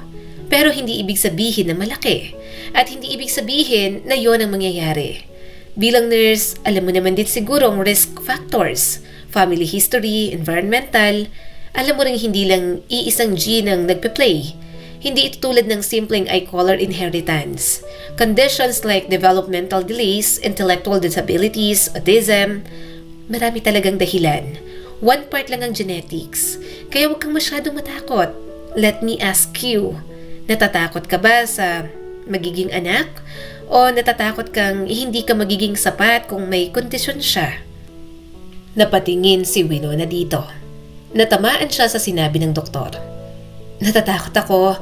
A: "Pero hindi ibig sabihin na malaki. At hindi ibig sabihin na yon ang mangyayari. Bilang nurse, alam mo naman din siguro ang risk factors, family history, environmental. Alam mo rin hindi lang iisang gene ang nagpe-play. Hindi ito tulad ng simpleng eye color inheritance. Conditions like developmental delays, intellectual disabilities, autism, marami talagang dahilan. One part lang ang genetics. Kaya huwag kang masyadong matakot. Let me ask you, natatakot ka ba sa magiging anak? O natatakot kang hindi ka magiging sapat kung may kondisyon siya?" Napatingin si Winona dito. Natamaan siya sa sinabi ng doktor. "Natatakot ako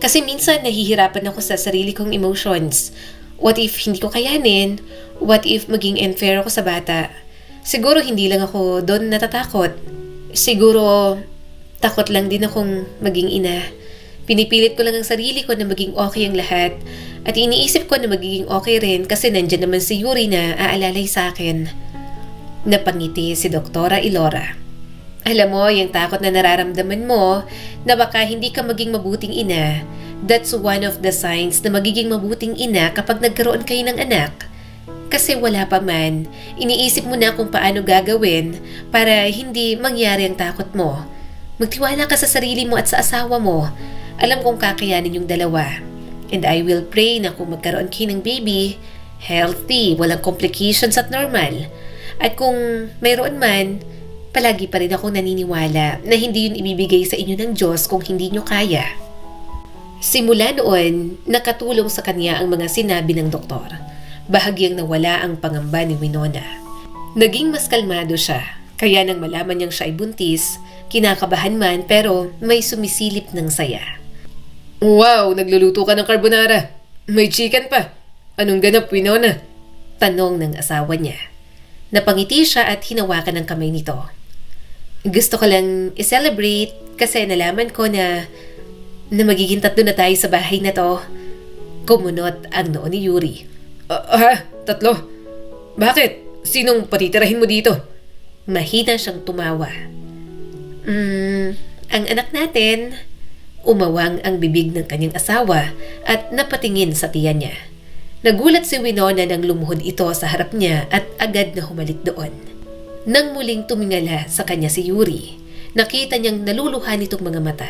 A: kasi minsan nahihirapan ako sa sarili kong emotions. What if hindi ko kayanin? What if maging unfair ako sa bata? Siguro hindi lang ako doon natatakot. Siguro takot lang din akong maging ina. Pinipilit ko lang ang sarili ko na maging okay ang lahat at iniisip ko na magiging okay rin kasi nandyan naman si Yuri na aalalay sa akin." Napangiti si Doktora Ilora. "Alam mo, yung takot na nararamdaman mo na baka hindi ka maging mabuting ina, that's one of the signs na magiging mabuting ina kapag nagkaroon kayo ng anak. Kasi wala pa man, iniisip mo na kung paano gagawin para hindi mangyari ang takot mo. Magtiwala ka sa sarili mo at sa asawa mo. Alam kong kakayanin yung dalawa. And I will pray na kung magkaroon kayo ng baby, healthy, walang complications at normal. At kung mayroon man, palagi pa rin akong naniniwala na hindi yun ibibigay sa inyo ng Diyos kung hindi nyo kaya. Simula noon, nakatulong sa kanya ang mga sinabi ng doktor. Bahagyang nawala ang pangamba ni Winona. Naging mas kalmado siya, kaya nang malaman niyang siya ay buntis, kinakabahan man pero may sumisilip ng saya.
B: Wow, nagluluto ka ng carbonara. May chicken pa. Anong ganap, Winona?
A: Tanong ng asawa niya. Napangiti siya at hinawakan ng kamay nito. Gusto ko lang i-celebrate kasi nalaman ko na magiging 3 na tayo sa bahay na to. Kumunot ang noo ni Yuri.
B: 3? Bakit? Sinong patitirahin mo dito?
A: Mahina siyang tumawa. Ang anak natin. Umawang ang bibig ng kanyang asawa at napatingin sa tiyan niya. Nagulat si Winona nang lumuhod ito sa harap niya at agad na humalik doon. Nang muling tumingala sa kanya si Yuri, nakita niyang naluluhan itong mga mata.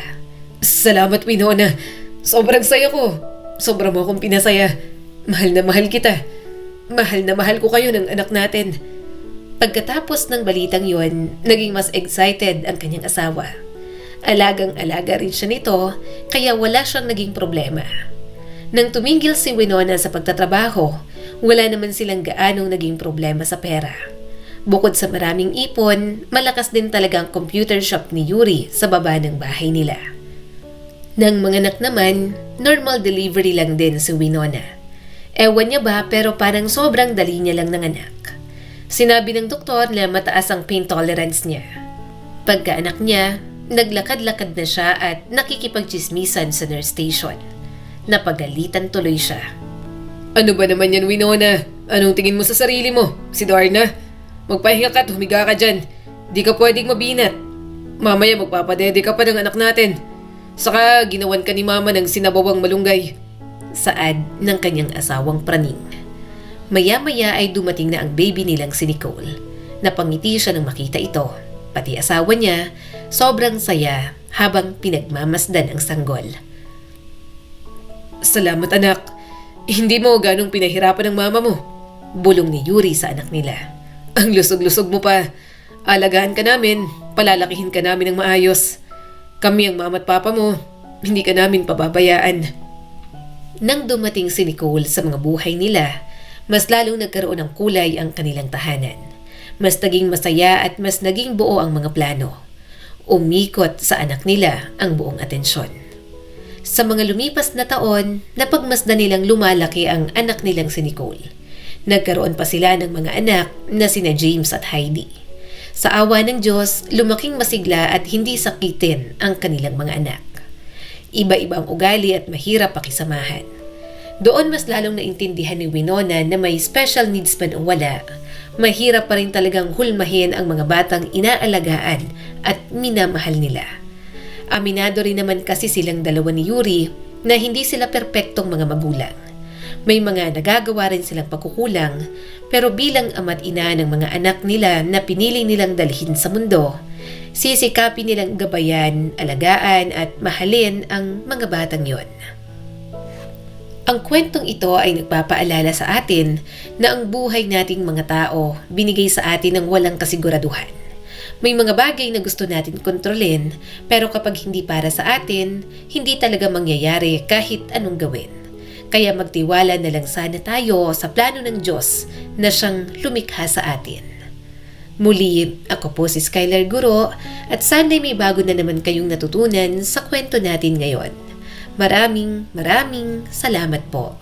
B: Salamat, Winona. Sobrang saya ko. Sobra mo akong pinasaya. Mahal na mahal kita. Mahal na mahal ko kayo ng anak natin.
A: Pagkatapos ng balitang yon, naging mas excited ang kanyang asawa. Alagang-alaga rin siya nito, kaya wala siyang naging problema. Nang tumigil si Winona sa pagtatrabaho, wala naman silang gaanong naging problema sa pera. Bukod sa maraming ipon, malakas din talaga ang computer shop ni Yuri sa baba ng bahay nila. Nang manganak naman, normal delivery lang din si Winona. Ewan niya ba pero parang sobrang dali niya lang nanganak. Sinabi ng doktor na mataas ang pain tolerance niya. Pagkaanak niya, naglakad-lakad na siya at nakikipagchismisan sa nurse station. Napagalitan tuloy siya.
B: Ano ba naman yan, Winona? Anong tingin mo sa sarili mo? Si Darna? Magpahinga ka at humiga ka dyan. Di ka pwedeng mabinat. Mamaya magpapadede ka pa ng anak natin. Saka ginawan ka ni mama ng sinabawang malunggay.
A: Saad ng kanyang asawang praning. Maya-maya ay dumating na ang baby nilang si Nicole. Napangiti siya nang makita ito. Pati asawa niya, sobrang saya habang pinagmamasdan ang sanggol.
B: Salamat, anak. Hindi mo ganong pinahirapan ng mama mo.
A: Bulong ni Yuri sa anak nila.
B: Ang lusog-lusog mo pa. Alagaan ka namin, palalakihin ka namin ng maayos. Kami ang mama at papa mo, hindi ka namin pababayaan.
A: Nang dumating si Nicole sa mga buhay nila, mas lalong nagkaroon ng kulay ang kanilang tahanan. Mas naging masaya at mas naging buo ang mga plano. Umikot sa anak nila ang buong atensyon. Sa mga lumipas na taon, napagmasdan nilang lumalaki ang anak nilang si Nicole. Nagkaroon pa sila ng mga anak na sina James at Heidi. Sa awa ng Diyos, lumaking masigla at hindi sakitin ang kanilang mga anak. Iba-iba ang ugali at mahirap pakisamahan. Doon mas lalong naintindihan ni Winona na may special needs man o wala, mahirap pa rin talagang hulmahin ang mga batang inaalagaan at minamahal nila. Aminado rin naman kasi silang dalawa ni Yuri na hindi sila perpektong mga magulang. May mga nagagawa rin silang pagkukulang, pero bilang ama't ina ng mga anak nila na pinili nilang dalhin sa mundo, sisikapin nilang gabayan, alagaan at mahalin ang mga batang yon. Ang kwentong ito ay nagpapaalala sa atin na ang buhay nating mga tao binigay sa atin ng walang kasiguraduhan. May mga bagay na gusto natin kontrolin, pero kapag hindi para sa atin, hindi talaga mangyayari kahit anong gawin. Kaya magtiwala na lang sana tayo sa plano ng Diyos na siyang lumikha sa atin. Muli, ako po si Skylar Guro at sana'y may bago na naman kayong natutunan sa kwento natin ngayon. Maraming salamat po.